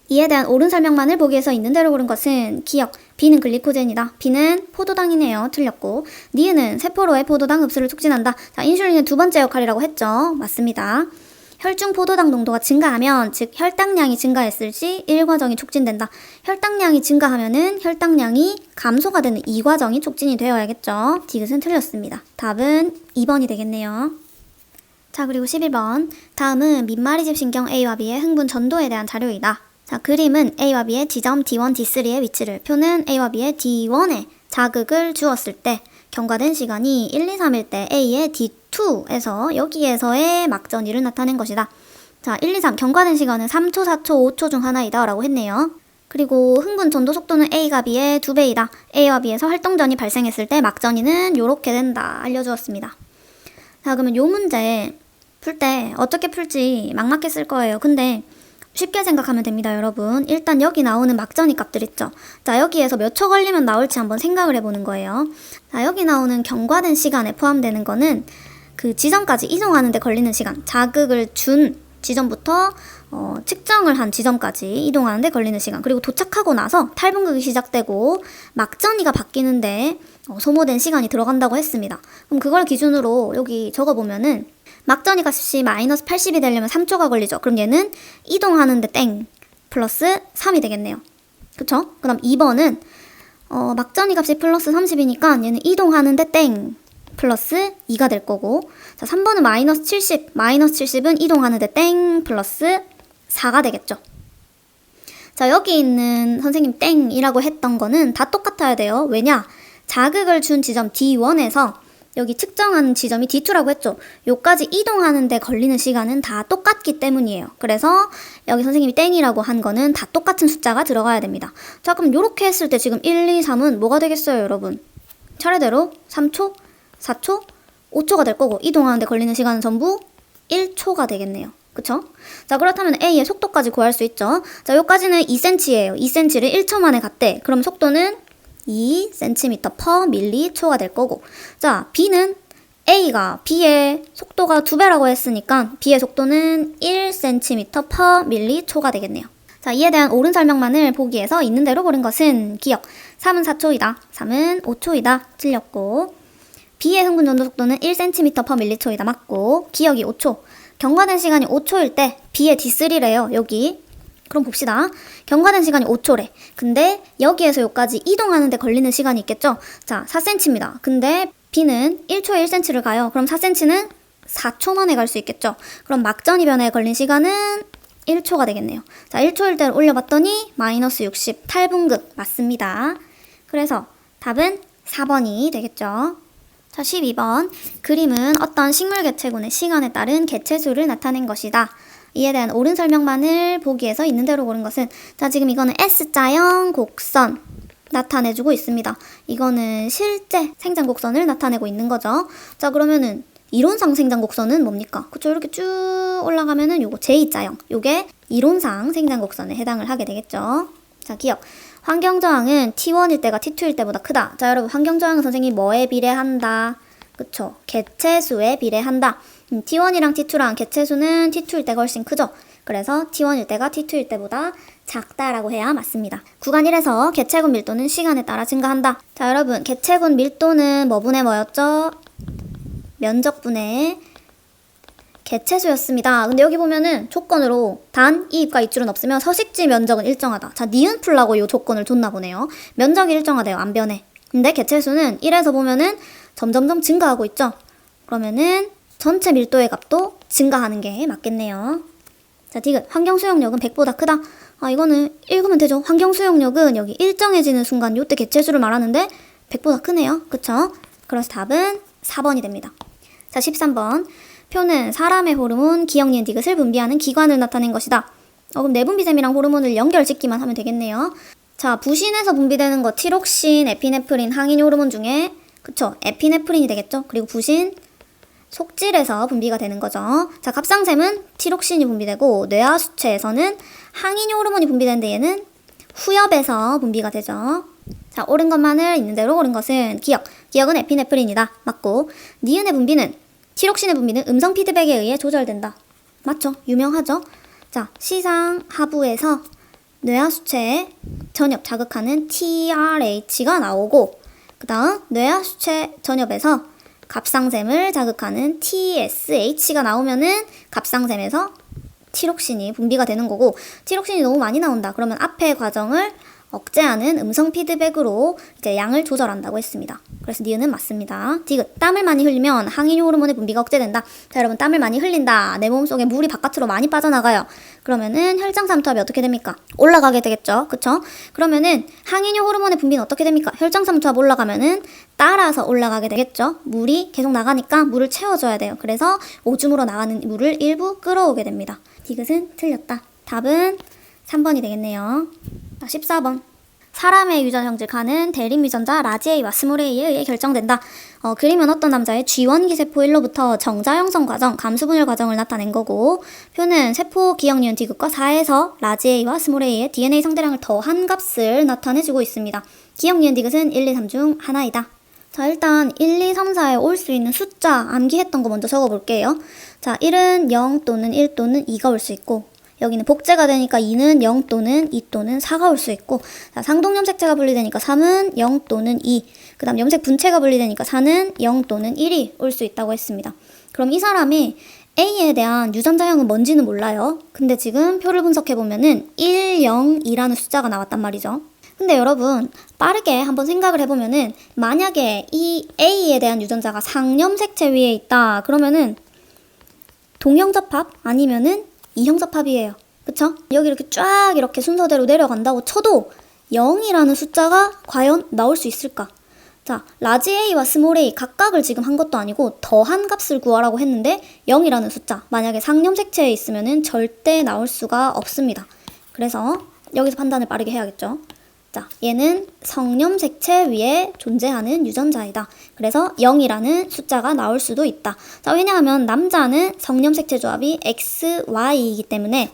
이에 대한 옳은 설명만을 보기에서 있는 대로 고른 것은 기역, B는 글리코젠이다. B는 포도당이네요. 틀렸고, 니은은 세포로의 포도당 흡수를 촉진한다. 자, 인슐린은 두 번째 역할이라고 했죠. 맞습니다. 혈중 포도당 농도가 증가하면, 즉 혈당량이 증가했을 시 1과정이 촉진된다. 혈당량이 증가하면은 혈당량이 감소가 되는 2과정이 촉진이 되어야겠죠. 디귿은 틀렸습니다. 답은 2번이 되겠네요. 자, 그리고 11번. 다음은 밑마리집 신경 A와 B의 흥분 전도에 대한 자료이다. 자, 그림은 A와 B의 지점 D1, D3의 위치를, 표는 A와 B의 D1에 자극을 주었을 때 경과된 시간이 1, 2, 3일 때 A의 D2에서 여기에서의 막전이를 나타낸 것이다. 자, 1, 2, 3 경과된 시간은 3초, 4초, 5초 중 하나이다 라고 했네요. 그리고 흥분 전도 속도는 A가 B의 2배이다. A와 B에서 활동전이 발생했을 때 막전이는 요렇게 된다 알려주었습니다. 자, 그러면 요 문제 풀 때 어떻게 풀지 막막했을 거예요. 근데 쉽게 생각하면 됩니다, 여러분. 일단 여기 나오는 막전이 값들 있죠. 자, 여기에서 몇 초 걸리면 나올지 한번 생각을 해보는 거예요. 자, 여기 나오는 경과된 시간에 포함되는 거는 그 지점까지 이동하는 데 걸리는 시간, 자극을 준 지점부터 측정을 한 지점까지 이동하는 데 걸리는 시간, 그리고 도착하고 나서 탈분극이 시작되고 막전이가 바뀌는데 소모된 시간이 들어간다고 했습니다. 그럼 그걸 기준으로 여기 적어보면은 막전이 값이 마이너스 80이 되려면 3초가 걸리죠. 그럼 얘는 이동하는데 땡 플러스 3이 되겠네요. 그쵸? 그 다음 2번은 막전이 값이 플러스 30이니까 얘는 이동하는데 땡 플러스 2가 될 거고, 자 3번은 마이너스 70, 마이너스 70은 이동하는데 땡 플러스 4가 되겠죠. 자, 여기 있는 선생님 땡이라고 했던 거는 다 똑같아야 돼요. 왜냐? 자극을 준 지점 D1에서 여기 측정하는 지점이 D2라고 했죠. 요까지 이동하는데 걸리는 시간은 다 똑같기 때문이에요. 그래서 여기 선생님이 땡이라고 한 거는 다 똑같은 숫자가 들어가야 됩니다. 자, 그럼 요렇게 했을 때 지금 1, 2, 3은 뭐가 되겠어요, 여러분? 차례대로 3초, 4초, 5초가 될 거고, 이동하는데 걸리는 시간은 전부 1초가 되겠네요. 그쵸? 자, 그렇다면 A의 속도까지 구할 수 있죠. 자, 요까지는 2cm예요. 2cm를 1초 만에 갔대. 그럼 속도는 2cm/m초가 될 거고, 자, B는 A가 B의 속도가 2배라고 했으니까 B의 속도는 1cm/m초가 되겠네요. 자, 이에 대한 옳은 설명만을 보기에서 있는 대로 고른 것은 기억. 3은 4초이다. 3은 5초이다. 틀렸고, B의 흥분 전도 속도는 1cm/m초이다. 맞고, 기억이 5초. 경과된 시간이 5초일 때 B의 D3래요. 여기. 그럼 봅시다. 경과된 시간이 5초래. 근데 여기에서 여기까지 이동하는데 걸리는 시간이 있겠죠? 자, 4cm입니다. 근데 B는 1초에 1cm를 가요. 그럼 4cm는 4초 만에 갈 수 있겠죠? 그럼 막전 이변에 걸린 시간은 1초가 되겠네요. 자, 1초일 때를 올려봤더니 마이너스 60 탈분극 맞습니다. 그래서 답은 4번이 되겠죠. 자, 12번. 그림은 어떤 식물 개체군의 시간에 따른 개체수를 나타낸 것이다. 이에 대한 옳은 설명만을 보기에서 있는 대로 고른 것은, 자, 지금 이거는 S자형 곡선 나타내주고 있습니다. 이거는 실제 생장 곡선을 나타내고 있는 거죠. 자, 그러면은 이론상 생장 곡선은 뭡니까? 그쵸? 이렇게 쭉 올라가면은 요거 J자형, 요게 이론상 생장 곡선에 해당을 하게 되겠죠. 자, 기억. 환경저항은 T1일 때가 T2일 때보다 크다. 자, 여러분, 환경저항은 선생님이 뭐에 비례한다? 그쵸? 개체수에 비례한다. T1이랑 T2랑 개체수는 T2일 때가 훨씬 크죠? 그래서 T1일 때가 T2일 때보다 작다라고 해야 맞습니다. 구간 1에서 개체군 밀도는 시간에 따라 증가한다. 자, 여러분, 개체군 밀도는 뭐분의 뭐였죠? 면적분의 개체수였습니다. 근데 여기 보면은 조건으로 단, 이입과 입줄은 없으면 서식지 면적은 일정하다. 자, 니은 풀라고 이 조건을 줬나 보네요. 면적이 일정하대요. 안 변해. 근데 개체수는 1에서 보면은 점점점 증가하고 있죠. 그러면은 전체 밀도의 값도 증가하는 게 맞겠네요. 자, 디귿. 환경 수용력은 100보다 크다. 아, 이거는 읽으면 되죠. 환경 수용력은 여기 일정해지는 순간 요때 개체수를 말하는데 100보다 크네요. 그쵸? 그래서 답은 4번이 됩니다. 자, 13번. 표는 사람의 호르몬, 기억, 니은, 디귿을 분비하는 기관을 나타낸 것이다. 그럼 내분비샘이랑 호르몬을 연결짓기만 하면 되겠네요. 자, 부신에서 분비되는 거 티록신, 에피네프린, 항인 호르몬 중에, 그쵸? 에피네프린이 되겠죠? 그리고 부신, 속질에서 분비가 되는 거죠. 자, 갑상샘은 티록신이 분비되고, 뇌하수체에서는 항인 호르몬이 분비되는데 얘는 후엽에서 분비가 되죠. 자, 옳은 것만을 있는 대로 옳은 것은 기억. 기억은 에피네프린이다. 맞고, 니은의 분비는, 티록신의 분비는 음성 피드백에 의해 조절된다. 맞죠? 유명하죠? 자, 시상 하부에서 뇌하수체에 전엽 자극하는 TRH가 나오고, 그 다음 뇌하수체 전엽에서 갑상샘을 자극하는 TSH가 나오면은 갑상샘에서 티록신이 분비가 되는 거고, 티록신이 너무 많이 나온다. 그러면 앞의 과정을 억제하는 음성 피드백으로 이제 양을 조절한다고 했습니다. 그래서 니은은 맞습니다. 디귿. 땀을 많이 흘리면 항인 호르몬의 분비가 억제된다. 자, 여러분, 땀을 많이 흘린다. 내 몸속에 물이 바깥으로 많이 빠져나가요. 그러면은 혈장 삼투압이 어떻게 됩니까? 올라가게 되겠죠. 그쵸? 그러면은 항인 호르몬의 분비는 어떻게 됩니까? 혈장 삼투압 올라가면은 따라서 올라가게 되겠죠. 물이 계속 나가니까 물을 채워줘야 돼요. 그래서 오줌으로 나가는 물을 일부 끌어오게 됩니다. 디귿은 틀렸다. 답은 3번이 되겠네요. 14번. 사람의 유전 형질 칸은 대립 유전자 라지 A와 스몰 A에 의해 결정된다. 그림은 어떤 남자의 G1기 세포 1로부터 정자 형성 과정, 감수 분열 과정을 나타낸 거고, 표는 세포 기억 니은 D극과 4에서 라지 A와 스몰 A의 DNA 상대량을 더한 값을 나타내주고 있습니다. 기억 니은 D극은 1, 2, 3 중 하나이다. 자, 일단 1, 2, 3, 4에 올 수 있는 숫자 암기했던 거 먼저 적어볼게요. 자, 1은 0 또는 1 또는 2가 올 수 있고, 여기는 복제가 되니까 2는 0 또는 2 또는 4가 올 수 있고, 자, 상동염색체가 분리되니까 3은 0 또는 2, 그 다음 염색 분체가 분리되니까 4는 0 또는 1이 올 수 있다고 했습니다. 그럼 이 사람이 A에 대한 유전자형은 뭔지는 몰라요. 근데 지금 표를 분석해보면은 1, 0, 2라는 숫자가 나왔단 말이죠. 근데 여러분, 빠르게 한번 생각을 해보면은, 만약에 이 A에 대한 유전자가 상염색체 위에 있다 그러면은 동형접합 아니면은 이형접합이에요. 그쵸? 여기 이렇게 쫙 이렇게 순서대로 내려간다고 쳐도 0이라는 숫자가 과연 나올 수 있을까? 자, 라지 A와 스몰 A 각각을 지금 한 것도 아니고 더한 값을 구하라고 했는데 0이라는 숫자, 만약에 상염색체에 있으면은 절대 나올 수가 없습니다. 그래서 여기서 판단을 빠르게 해야겠죠. 자, 얘는 성염색체 위에 존재하는 유전자이다. 그래서 0이라는 숫자가 나올 수도 있다. 자, 왜냐하면 남자는 성염색체 조합이 XY이기 때문에,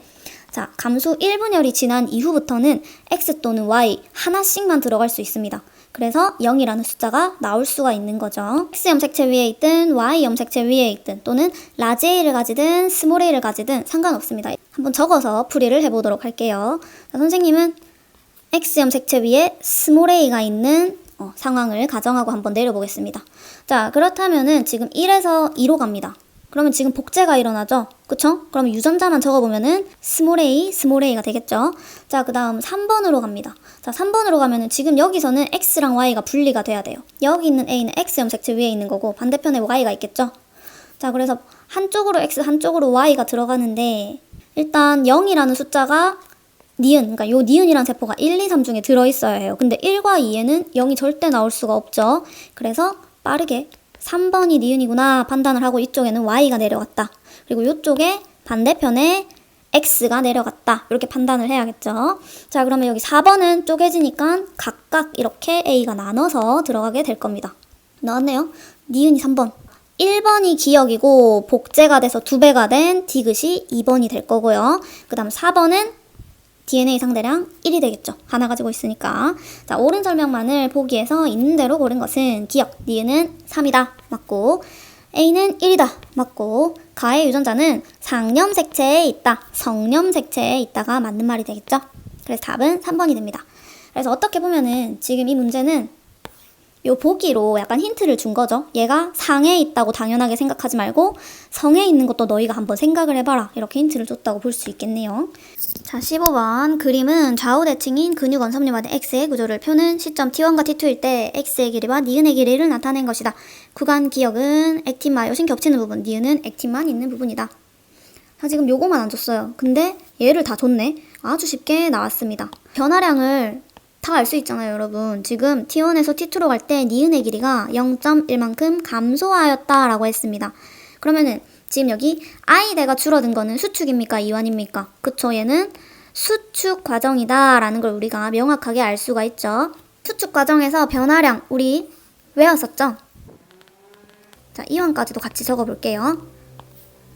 자, 감수 1분열이 지난 이후부터는 X 또는 Y 하나씩만 들어갈 수 있습니다. 그래서 0이라는 숫자가 나올 수가 있는 거죠. X염색체 위에 있든 Y염색체 위에 있든 또는 라지 A를 가지든 스몰 A를 가지든 상관없습니다. 한번 적어서 풀이를 해보도록 할게요. 자, 선생님은 X염색체 위에 스몰 A가 있는 상황을 가정하고 한번 내려보겠습니다. 자, 그렇다면은 지금 1에서 2로 갑니다. 그러면 지금 복제가 일어나죠? 그쵸? 그러면 유전자만 적어보면은 스몰 A가 되겠죠? 자, 그 다음 3번으로 갑니다. 자, 3번으로 가면은 지금 여기서는 X랑 Y가 분리가 돼야 돼요. 여기 있는 A는 X염색체 위에 있는 거고 반대편에 Y가 있겠죠? 자, 그래서 한쪽으로 X, 한쪽으로 Y가 들어가는데, 일단 0이라는 숫자가 니은, 그러니까 요 니은이란 세포가 1, 2, 3 중에 들어있어야 해요. 근데 1과 2에는 0이 절대 나올 수가 없죠. 그래서 빠르게 3번이 니은이구나 판단을 하고 이쪽에는 Y가 내려갔다. 그리고 이쪽에 반대편에 X가 내려갔다. 이렇게 판단을 해야겠죠. 자, 그러면 여기 4번은 쪼개지니까 각각 이렇게 A가 나눠서 들어가게 될 겁니다. 나왔네요. 니은이 3번. 1번이 기억이고 복제가 돼서 2배가 된 디귿이 2번이 될 거고요. 그 다음 4번은 DNA 상대량 1이 되겠죠. 하나 가지고 있으니까. 자, 옳은 설명만을 보기에서 있는 대로 고른 것은 기억, 니은은 3이다. 맞고, A는 1이다. 맞고, 가의 유전자는 상염색체에 있다. 성염색체에 있다가 맞는 말이 되겠죠. 그래서 답은 3번이 됩니다. 그래서 어떻게 보면은 지금 이 문제는 요 보기로 약간 힌트를 준 거죠. 얘가 상에 있다고 당연하게 생각하지 말고 성에 있는 것도 너희가 한번 생각을 해봐라. 이렇게 힌트를 줬다고 볼 수 있겠네요. 자, 15번 그림은 좌우 대칭인 근육 원섬유화된 X의 구조를 표는 시점 T1과 T2일 때 X의 길이와 니은의 길이를 나타낸 것이다. 구간 기억은 액틴 마요신 겹치는 부분, 니은은 액틴만 있는 부분이다. 자, 지금 요거만 안 줬어요. 근데 얘를 다 줬네. 아주 쉽게 나왔습니다. 변화량을 다 알 수 있잖아요, 여러분. 지금 T1에서 T2로 갈 때 니은의 길이가 0.1만큼 감소하였다라고 했습니다. 그러면은 지금 여기 I대가 줄어든 거는 수축입니까? 이완입니까? 그쵸, 얘는 수축 과정이다 라는 걸 우리가 명확하게 알 수가 있죠. 수축 과정에서 변화량 우리 외웠었죠? 자, 이완까지도 같이 적어볼게요.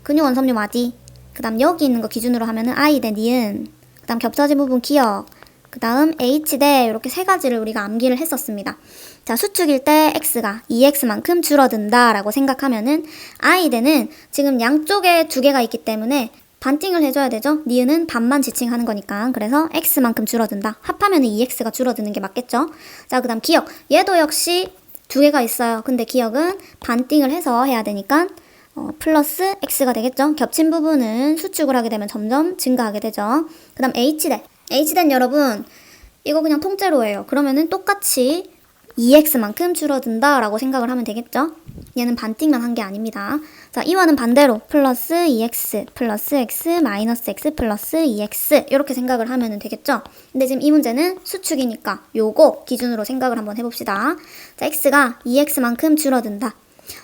근육 원섬유 마디, 그 다음 여기 있는 거 기준으로 하면은 I대 니은, 그 다음 겹쳐진 부분 기억, 그 다음 H대, 이렇게 세 가지를 우리가 암기를 했었습니다. 자, 수축일 때 X가 2X만큼 줄어든다 라고 생각하면은 I대는 지금 양쪽에 두 개가 있기 때문에 반띵을 해줘야 되죠. 니은은 반만 지칭하는 거니까. 그래서 X만큼 줄어든다. 합하면 2X가 줄어드는 게 맞겠죠. 자, 그 다음 기억. 얘도 역시 두 개가 있어요. 근데 기억은 반띵을 해서 해야 되니까 플러스 X가 되겠죠. 겹친 부분은 수축을 하게 되면 점점 증가하게 되죠. 그 다음 H대. H대는 여러분 이거 그냥 통째로 해요. 그러면은 똑같이 2x만큼 줄어든다 라고 생각을 하면 되겠죠. 얘는 반띵만 한 게 아닙니다. 자, 이와는 반대로 플러스 2x 플러스 x 마이너스 x 플러스 2x 이렇게 생각을 하면 되겠죠. 근데 지금 이 문제는 수축이니까 요거 기준으로 생각을 한번 해봅시다. 자, x가 2x만큼 줄어든다.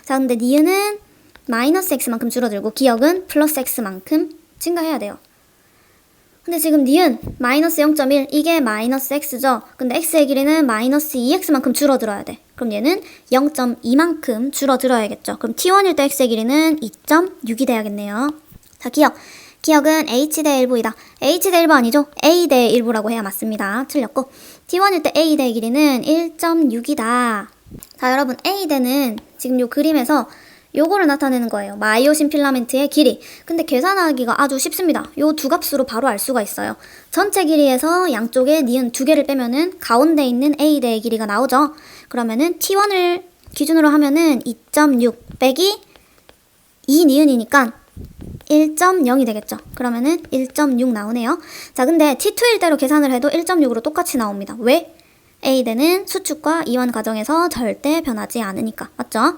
자, 근데 니은은 마이너스 x만큼 줄어들고 기억은 플러스 x만큼 증가해야 돼요. 근데 지금 니은 마이너스 0.1 이게 마이너스 x죠. 근데 x의 길이는 마이너스 2x만큼 줄어들어야 돼. 그럼 얘는 0.2만큼 줄어들어야겠죠. 그럼 t1일 때 x의 길이는 2.6이 돼야겠네요. 자, 기억은 h 대 1부이다. h 대 1부 아니죠? a 대 1부라고 해야 맞습니다. 틀렸고 t1일 때 a 대의 길이는 1.6이다. 자, 여러분 a 대는 지금 요 그림에서 요거를 나타내는 거예요. 마이오신 필라멘트의 길이. 근데 계산하기가 아주 쉽습니다. 요 두 값으로 바로 알 수가 있어요. 전체 길이에서 양쪽에 니은 두 개를 빼면은 가운데 있는 A대의 길이가 나오죠. 그러면은 T1을 기준으로 하면은 2.6 빼기 2 니은이니까 1.0이 되겠죠. 그러면은 1.6 나오네요. 자, 근데 T2일 대로 계산을 해도 1.6으로 똑같이 나옵니다. 왜? A대는 수축과 이완 과정에서 절대 변하지 않으니까. 맞죠?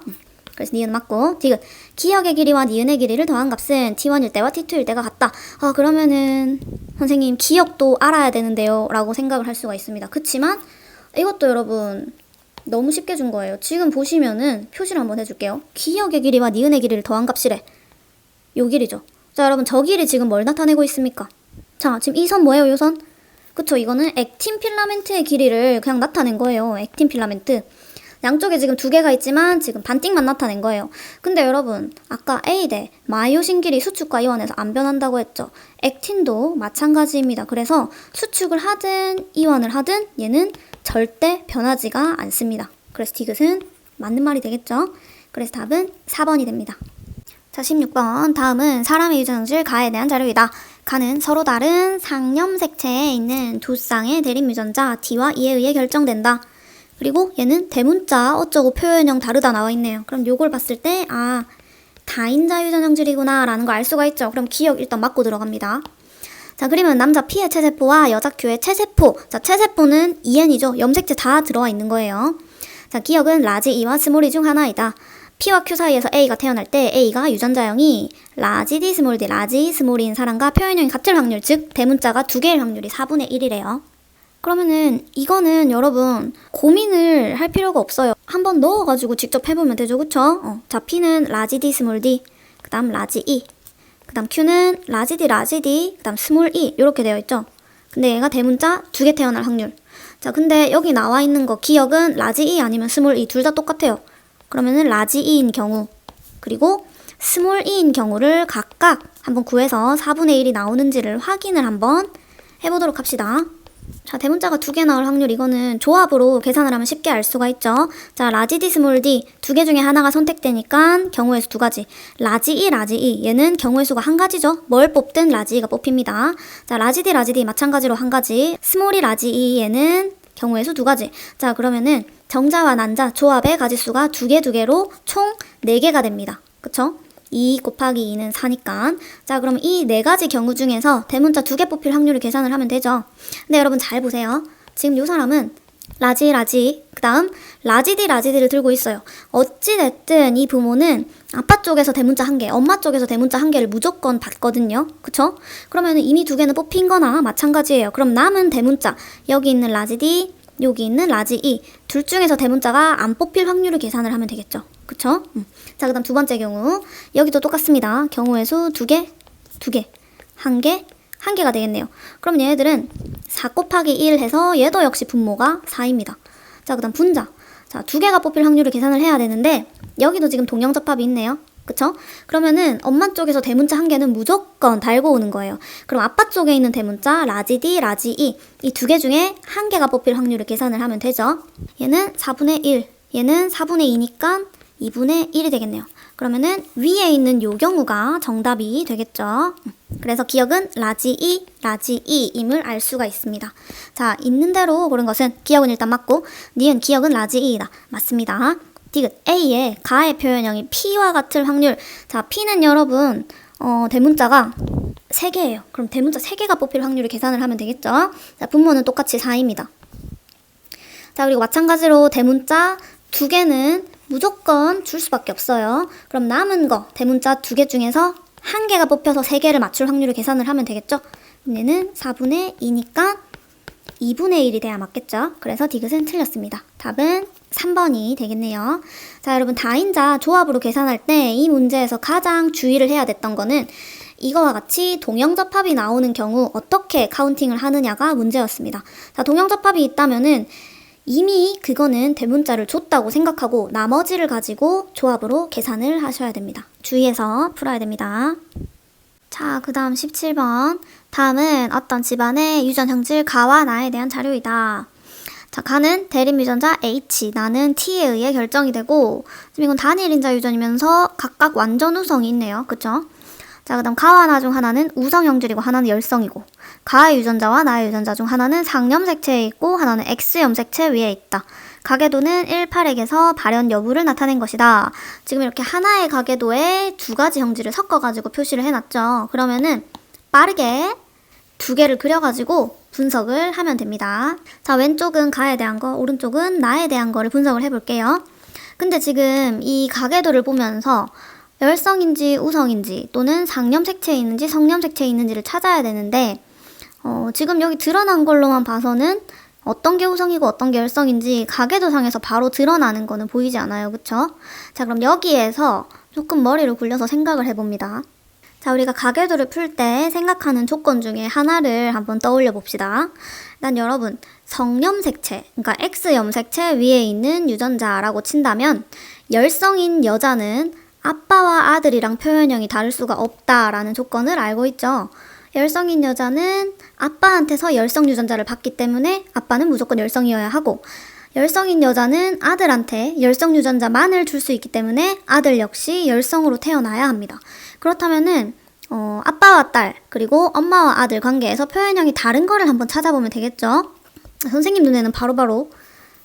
그래서 니은 맞고 디귿 기역의 길이와 니은의 길이를 더한 값은 t1일 때와 t2일 때가 같다. 그러면은 선생님 기역도 알아야 되는데요 라고 생각을 할 수가 있습니다. 그치만 이것도 여러분 너무 쉽게 준 거예요. 지금 보시면은 표시를 한번 해줄게요. 기역의 길이와 니은의 길이를 더한 값이래. 요 길이죠. 자, 여러분 저 길이 지금 뭘 나타내고 있습니까? 자, 지금 이 선 뭐예요? 요 선? 그쵸, 이거는 액틴 필라멘트의 길이를 그냥 나타낸 거예요. 액틴 필라멘트. 양쪽에 지금 두 개가 있지만 지금 반띵만 나타낸 거예요. 근데 여러분 아까 A대 마이오신 길이 수축과 이완해서 안 변한다고 했죠. 액틴도 마찬가지입니다. 그래서 수축을 하든 이완을 하든 얘는 절대 변하지가 않습니다. 그래서 디귿은 맞는 말이 되겠죠. 그래서 답은 4번이 됩니다. 자, 16번. 다음은 사람의 유전질 가에 대한 자료이다. 가는 서로 다른 상염색체에 있는 두 쌍의 대립유전자 D와 E에 의해 결정된다. 그리고 얘는 대문자 어쩌고 표현형 다르다 나와 있네요. 그럼 요걸 봤을 때 다인자 유전형질이구나 라는 거 알 수가 있죠. 그럼 기억 일단 맞고 들어갑니다. 자, 그러면 남자 P의 체세포와 여자 Q의 체세포. 자, 체세포는 EN이죠. 염색체 다 들어와 있는 거예요. 자, 기억은 라지 E와 스몰 E 중 하나이다. P와 Q 사이에서 A가 태어날 때 A가 유전자형이 라지 D 스몰 D, 라지 스몰인 사람과 표현형이 같을 확률, 즉 대문자가 두 개일 확률이 4분의 1이래요. 그러면은 이거는 여러분 고민을 할 필요가 없어요. 한번 넣어가지고 직접 해보면 되죠. 그쵸? 자, P는 라지 D 스몰 D, 그 다음 라지 E, 그 다음 Q는 라지 D, 그 다음 스몰 E 이렇게 되어 있죠. 근데 얘가 대문자 두 개 태어날 확률. 자, 근데 여기 나와 있는 거 기억은 라지 E 아니면 스몰 E 둘 다 똑같아요. 그러면은 라지 E인 경우 그리고 스몰 E인 경우를 각각 한번 구해서 4분의 1이 나오는지를 확인을 한번 해보도록 합시다. 자, 대문자가 두 개 나올 확률 이거는 조합으로 계산을 하면 쉽게 알 수가 있죠. 자, 라지 D 스몰 D 두 개 중에 하나가 선택되니까 경우의 수 두 가지. 라지 E 얘는 경우의 수가 한 가지죠. 뭘 뽑든 라지 E가 뽑힙니다. 자, 라지 D 마찬가지로 한 가지. 스몰이 라지 E 얘는 경우의 수 두 가지. 자, 그러면은 정자와 난자 조합의 가지수가 두 개로 총 4개가 됩니다. 그쵸? 2 곱하기 2는 4니까. 자, 그럼 이 네 가지 경우 중에서 대문자 두 개 뽑힐 확률을 계산을 하면 되죠. 근데 여러분 잘 보세요. 지금 이 사람은 라지, 그 다음 라지 D를 들고 있어요. 어찌됐든 이 부모는 아빠 쪽에서 대문자 한 개, 엄마 쪽에서 대문자 한 개를 무조건 받거든요. 그쵸? 그러면 이미 두 개는 뽑힌 거나 마찬가지예요. 그럼 남은 대문자, 여기 있는 라지 D, 여기 있는 라지 E 둘 중에서 대문자가 안 뽑힐 확률을 계산을 하면 되겠죠. 그쵸? 자, 그 다음 두 번째 경우 여기도 똑같습니다. 경우의 수 두 개, 한 개가 되겠네요. 그럼 얘네들은 4 곱하기 1 해서 얘도 역시 분모가 4입니다. 자, 그 다음 분자. 자, 두 개가 뽑힐 확률을 계산을 해야 되는데 여기도 지금 동형접합이 있네요. 그쵸? 그러면은 엄마 쪽에서 대문자 한 개는 무조건 달고 오는 거예요. 그럼 아빠 쪽에 있는 대문자 라지 D, 라지 E 이 두 개 중에 한 개가 뽑힐 확률을 계산을 하면 되죠. 얘는 4분의 1, 얘는 4분의 2니까 2분의 1이 되겠네요. 그러면은 위에 있는 요 경우가 정답이 되겠죠. 그래서 기억은 라지 E임을 알 수가 있습니다. 자, 있는 대로 고른 것은 기억은 일단 맞고 니은 기억은 라지 E이다. 맞습니다. 디귿 A의 가의 표현형이 P와 같을 확률. 자, P는 여러분 대문자가 3개예요. 그럼 대문자 3개가 뽑힐 확률을 계산을 하면 되겠죠. 자, 분모는 똑같이 4입니다. 자, 그리고 마찬가지로 대문자 2개는 무조건 줄 수밖에 없어요. 그럼 남은 거 대문자 2개 중에서 한 개가 뽑혀서 3개를 맞출 확률을 계산을 하면 되겠죠. 얘는 4분의 2니까 2분의 1이 돼야 맞겠죠. 그래서 디귿은 틀렸습니다. 답은 3번이 되겠네요. 자, 여러분 다인자 조합으로 계산할 때 이 문제에서 가장 주의를 해야 됐던 거는 이거와 같이 동형접합이 나오는 경우 어떻게 카운팅을 하느냐가 문제였습니다. 자, 동형접합이 있다면은 이미 그거는 대문자를 줬다고 생각하고 나머지를 가지고 조합으로 계산을 하셔야 됩니다. 주의해서 풀어야 됩니다. 자, 그 다음 17번. 다음은 어떤 집안의 유전형질 가와 나에 대한 자료이다. 자, 가는 대립유전자 H, 나는 T에 의해 결정이 되고, 지금 이건 단일 인자 유전이면서 각각 완전 우성이 있네요. 그쵸? 자, 그 다음 가와 나 중 하나는 우성형질이고 하나는 열성이고, 가의 유전자와 나의 유전자 중 하나는 상염색체에 있고 하나는 X염색체 위에 있다. 가계도는 1, 8액에서 발현 여부를 나타낸 것이다. 지금 이렇게 하나의 가계도에 두 가지 형질을 섞어가지고 표시를 해놨죠. 그러면은 빠르게 두 개를 그려가지고 분석을 하면 됩니다. 자, 왼쪽은 가에 대한 거, 오른쪽은 나에 대한 거를 분석을 해볼게요. 근데 지금 이 가계도를 보면서 열성인지 우성인지 또는 상염색체에 있는지 성염색체에 있는지를 찾아야 되는데 지금 여기 드러난 걸로만 봐서는 어떤 게 우성이고 어떤 게 열성인지 가계도상에서 바로 드러나는 거는 보이지 않아요. 그쵸? 자, 그럼 여기에서 조금 머리를 굴려서 생각을 해봅니다. 자, 우리가 가계도를 풀 때 생각하는 조건 중에 하나를 한번 떠올려 봅시다. 일단 여러분, 성염색체, 그러니까 X염색체 위에 있는 유전자라고 친다면 열성인 여자는 아빠와 아들이랑 표현형이 다를 수가 없다라는 조건을 알고 있죠. 열성인 여자는 아빠한테서 열성 유전자를 받기 때문에 아빠는 무조건 열성이어야 하고, 열성인 여자는 아들한테 열성 유전자만을 줄 수 있기 때문에 아들 역시 열성으로 태어나야 합니다. 그렇다면은 아빠와 딸 그리고 엄마와 아들 관계에서 표현형이 다른 거를 한번 찾아보면 되겠죠. 선생님 눈에는 바로바로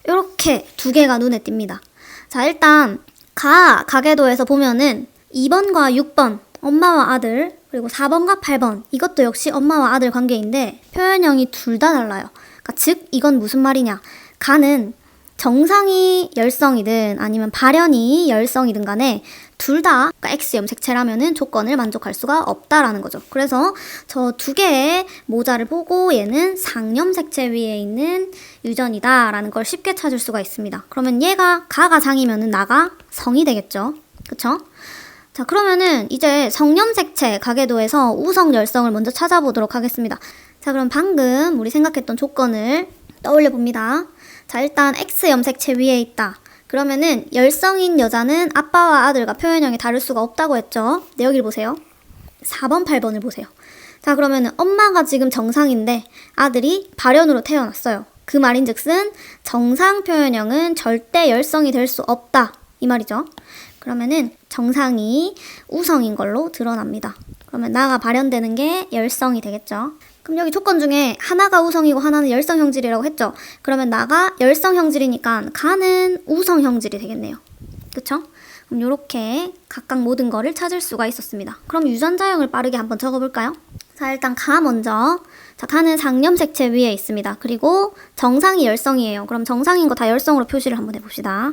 이렇게 두 개가 눈에 띕니다. 자, 일단 가계도에서 보면은 2번과 6번 엄마와 아들 그리고 4번과 8번 이것도 역시 엄마와 아들 관계인데 표현형이 둘 다 달라요. 그러니까 즉 이건 무슨 말이냐, 가는 정상이 열성이든 아니면 발현이 열성이든 간에 둘 다 그러니까 X염색체라면은 조건을 만족할 수가 없다라는 거죠. 그래서 저 두 개의 모자를 보고 얘는 상염색체 위에 있는 유전이다 라는 걸 쉽게 찾을 수가 있습니다. 그러면 얘가 가가 상이면은 나가 성이 되겠죠. 그쵸? 자, 그러면은 이제 성염색체 가계도에서 우성 열성을 먼저 찾아보도록 하겠습니다. 자, 그럼 방금 우리 생각했던 조건을 떠올려 봅니다. 자, 일단 X염색체 위에 있다. 그러면은 열성인 여자는 아빠와 아들과 표현형이 다를 수가 없다고 했죠. 네, 여기를 보세요. 4번, 8번을 보세요. 자, 그러면은 엄마가 지금 정상인데 아들이 발현으로 태어났어요. 그 말인즉슨 정상 표현형은 절대 열성이 될 수 없다 이 말이죠. 그러면은 정상이 우성인 걸로 드러납니다. 그러면 나가 발현되는 게 열성이 되겠죠. 그럼 여기 조건 중에 하나가 우성이고 하나는 열성 형질이라고 했죠. 그러면 나가 열성 형질이니까 가는 우성 형질이 되겠네요. 그쵸? 그럼 이렇게 각각 모든 거를 찾을 수가 있었습니다. 그럼 유전자형을 빠르게 한번 적어볼까요? 자, 일단 가 먼저. 자, 가는 상염색체 위에 있습니다. 그리고 정상이 열성이에요. 그럼 정상인 거 다 열성으로 표시를 한번 해봅시다.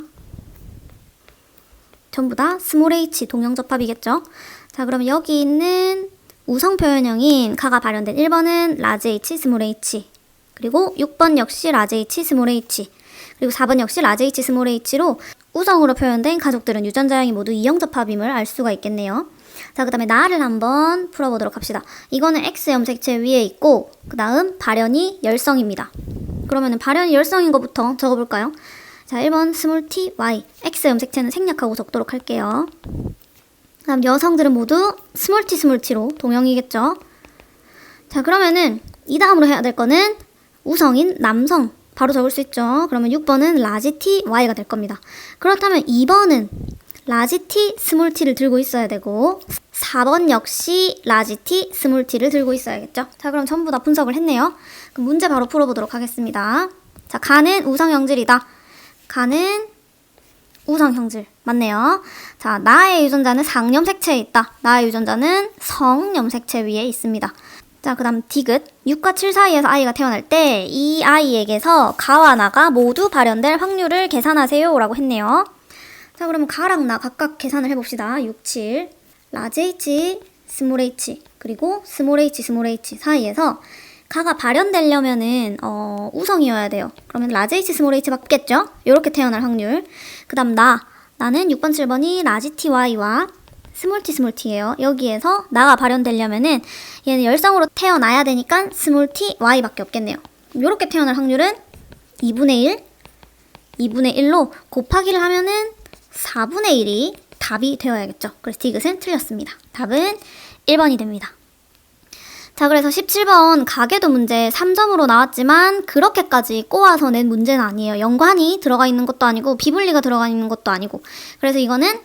전부 다 스몰 h 동형접합이겠죠? 자, 그럼 여기 있는 우성 표현형인 가가 발현된 1번은 라지 h 스몰 h, 그리고 6번 역시 라지 h 스몰 h, 그리고 4번 역시 라지 h 스몰 h로 우성으로 표현된 가족들은 유전자형이 모두 이형접합임을 알 수가 있겠네요. 자, 그 다음에 나를 한번 풀어보도록 합시다. 이거는 X염색체 위에 있고 그 다음 발현이 열성입니다. 그러면 발현이 열성인 것부터 적어볼까요? 자, 1번 스몰 t, y, X염색체는 생략하고 적도록 할게요. 그 다음 여성들은 모두 스몰 t로 동형이겠죠. 자, 그러면은 이 다음으로 해야 될 거는 우성인 남성 바로 적을 수 있죠. 그러면 6번은 라지 t, y가 될 겁니다. 그렇다면 2번은 라지 t, 스몰 t를 들고 있어야 되고 4번 역시 라지 t, 스몰 t를 들고 있어야겠죠. 자, 그럼 전부 다 분석을 했네요. 그럼 문제 바로 풀어보도록 하겠습니다. 자, 가는 우성형질이다. 가는 우성형질 맞네요. 자, 나의 유전자는 상염색체에 있다. 나의 유전자는 성염색체 위에 있습니다. 자, 그 다음 디귿. 6과 7 사이에서 아이가 태어날 때 이 아이에게서 가와 나가 모두 발현될 확률을 계산하세요 라고 했네요. 자, 그러면 가랑 나 각각 계산을 해봅시다. 6, 7 라지 h, 스몰 h 그리고 스몰 h, 스몰 h 사이에서 가가 발현되려면은 우성이어야 돼요. 그러면 라지 h, 스몰 h 맞겠죠? 이렇게 태어날 확률. 그 다음 나는 6번, 7번이 라지 t, y와 스몰 t예요. 여기에서 나가 발현되려면은 얘는 열성으로 태어나야 되니까 스몰 t y밖에 없겠네요. 이렇게 태어날 확률은 2분의 1로 곱하기를 하면은 4분의 1이 답이 되어야겠죠. 그래서 디귿은 틀렸습니다. 답은 1번이 됩니다. 자, 그래서 17번 가계도 문제 3점으로 나왔지만 그렇게까지 꼬아서 낸 문제는 아니에요. 연관이 들어가 있는 것도 아니고 비분리가 들어가 있는 것도 아니고. 그래서 이거는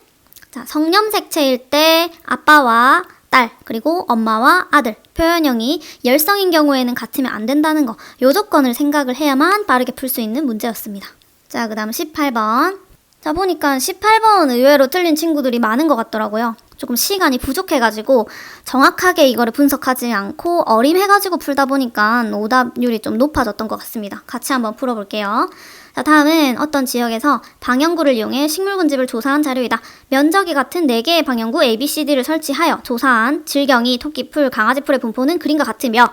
자, 성념색체일 때 아빠와 딸 그리고 엄마와 아들 표현형이 열성인 경우에는 같으면 안 된다는 거, 요 조건을 생각을 해야만 빠르게 풀 수 있는 문제였습니다. 자, 그 다음 18번. 자, 보니까 18번 의외로 틀린 친구들이 많은 것 같더라고요. 조금 시간이 부족해가지고 정확하게 이거를 분석하지 않고 어림해가지고 풀다 보니까 오답률이 좀 높아졌던 것 같습니다. 같이 한번 풀어볼게요. 자, 다음은 어떤 지역에서 방영구를 이용해 식물군집을 조사한 자료이다. 면적이 같은 4개의 방영구 ABCD를 설치하여 조사한 질경이, 토끼풀, 강아지풀의 분포는 그림과 같으며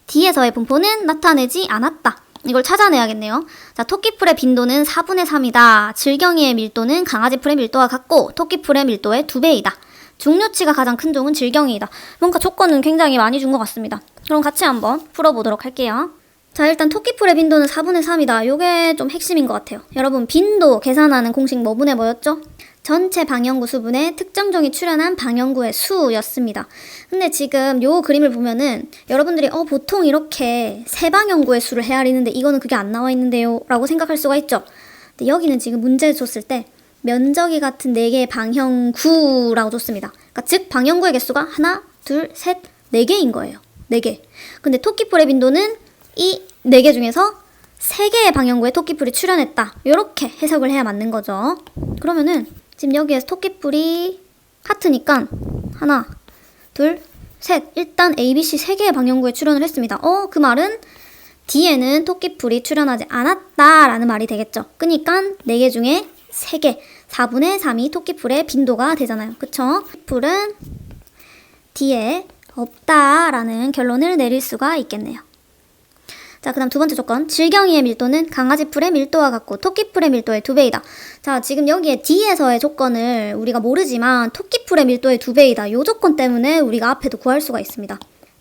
D에서의 분포는 나타내지 않았다. 이걸 찾아내야겠네요. 자, 토끼풀의 빈도는 4분의 3이다. 질경이의 밀도는 강아지풀의 밀도와 같고 토끼풀의 밀도의 2배이다. 중류치가 가장 큰 종은 질경이이다. 뭔가 조건은 굉장히 많이 준 것 같습니다. 그럼 같이 한번 풀어보도록 할게요. 자, 일단 토끼풀의 빈도는 4분의 3이다. 요게 좀 핵심인 것 같아요. 여러분, 빈도 계산하는 공식 뭐분의 뭐였죠? 전체 방영구 수분의 특정 종이 출현한 방영구의 수였습니다. 근데 지금 요 그림을 보면은 여러분들이 보통 이렇게 세 방영구의 수를 헤아리는데 이거는 그게 안 나와 있는데요 라고 생각할 수가 있죠. 근데 여기는 지금 문제 줬을 때 면적이 같은 4개의 방형구라고 줬습니다. 그러니까 즉 방형구의 개수가 하나, 둘, 셋, 4개인 거예요. 4개. 근데 토끼풀의 빈도는 이 4개 중에서 3개의 방형구에 토끼풀이 출현했다. 이렇게 해석을 해야 맞는 거죠. 그러면은 지금 여기에서 토끼풀이 하트니까 하나, 둘, 셋. 일단 ABC 3개의 방형구에 출현을 했습니다. 그 말은 D에는 토끼풀이 출현하지 않았다라는 말이 되겠죠. 그러니까 4개 중에 3개, 4분의 3이 토끼풀의 빈도가 되잖아요. 그쵸? 토끼풀은 D에 없다라는 결론을 내릴 수가 있겠네요. 자, 그 다음 두 번째 조건. 질경이의 밀도는 강아지풀의 밀도와 같고 토끼풀의 밀도의 2배이다. 자, 지금 여기에 D에서의 조건을 우리가 모르지만 토끼풀의 밀도의 2배이다. 이 조건 때문에 우리가 앞에도 구할 수가 있습니다.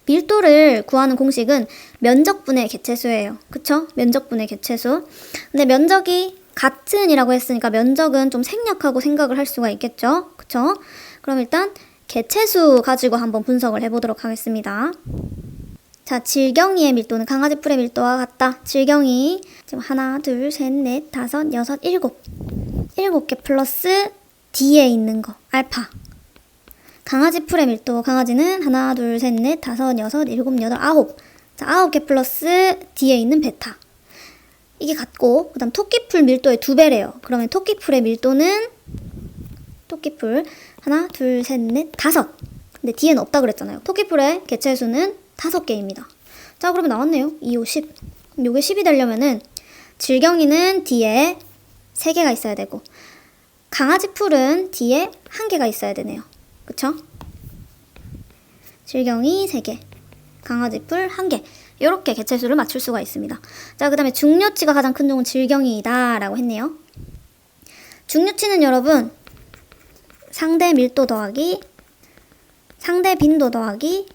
밀도를 구하는 공식은 면적분의 개체수예요. 그쵸? 면적분의 개체수. 근데 면적이 같은이라고 했으니까 면적은 좀 생략하고 생각을 할 수가 있겠죠? 그쵸? 그럼 일단 개체수 가지고 한번 분석을 해보도록 하겠습니다. 자, 질경이의 밀도는 강아지풀의 밀도와 같다. 질경이 지금 하나, 둘, 셋, 넷, 다섯, 여섯, 일곱. 7개 플러스 D에 있는 거, 알파. 강아지풀의 밀도, 강아지는 하나, 둘, 셋, 넷, 다섯, 여섯, 일곱, 여덟, 아홉. 자, 9개 플러스 D에 있는 베타. 이게 같고, 그 다음 토끼풀 밀도의 2배래요. 그러면 토끼풀의 밀도는 토끼풀 하나, 둘, 셋, 넷, 다섯. 근데 D에는 없다 그랬잖아요. 토끼풀의 개체수는 5개입니다. 자, 그러면 나왔네요. 2, 5, 10. 요게 10이 되려면은 질경이는 D에 3개가 있어야 되고 강아지풀은 D에 1개가 있어야 되네요. 그쵸? 질경이 3개, 강아지풀 1개. 이렇게 개체수를 맞출 수가 있습니다. 자, 그 다음에 중류치가 가장 큰 종은 질경이다 라고 했네요. 중류치는 여러분 상대 밀도 더하기 상대 빈도 더하기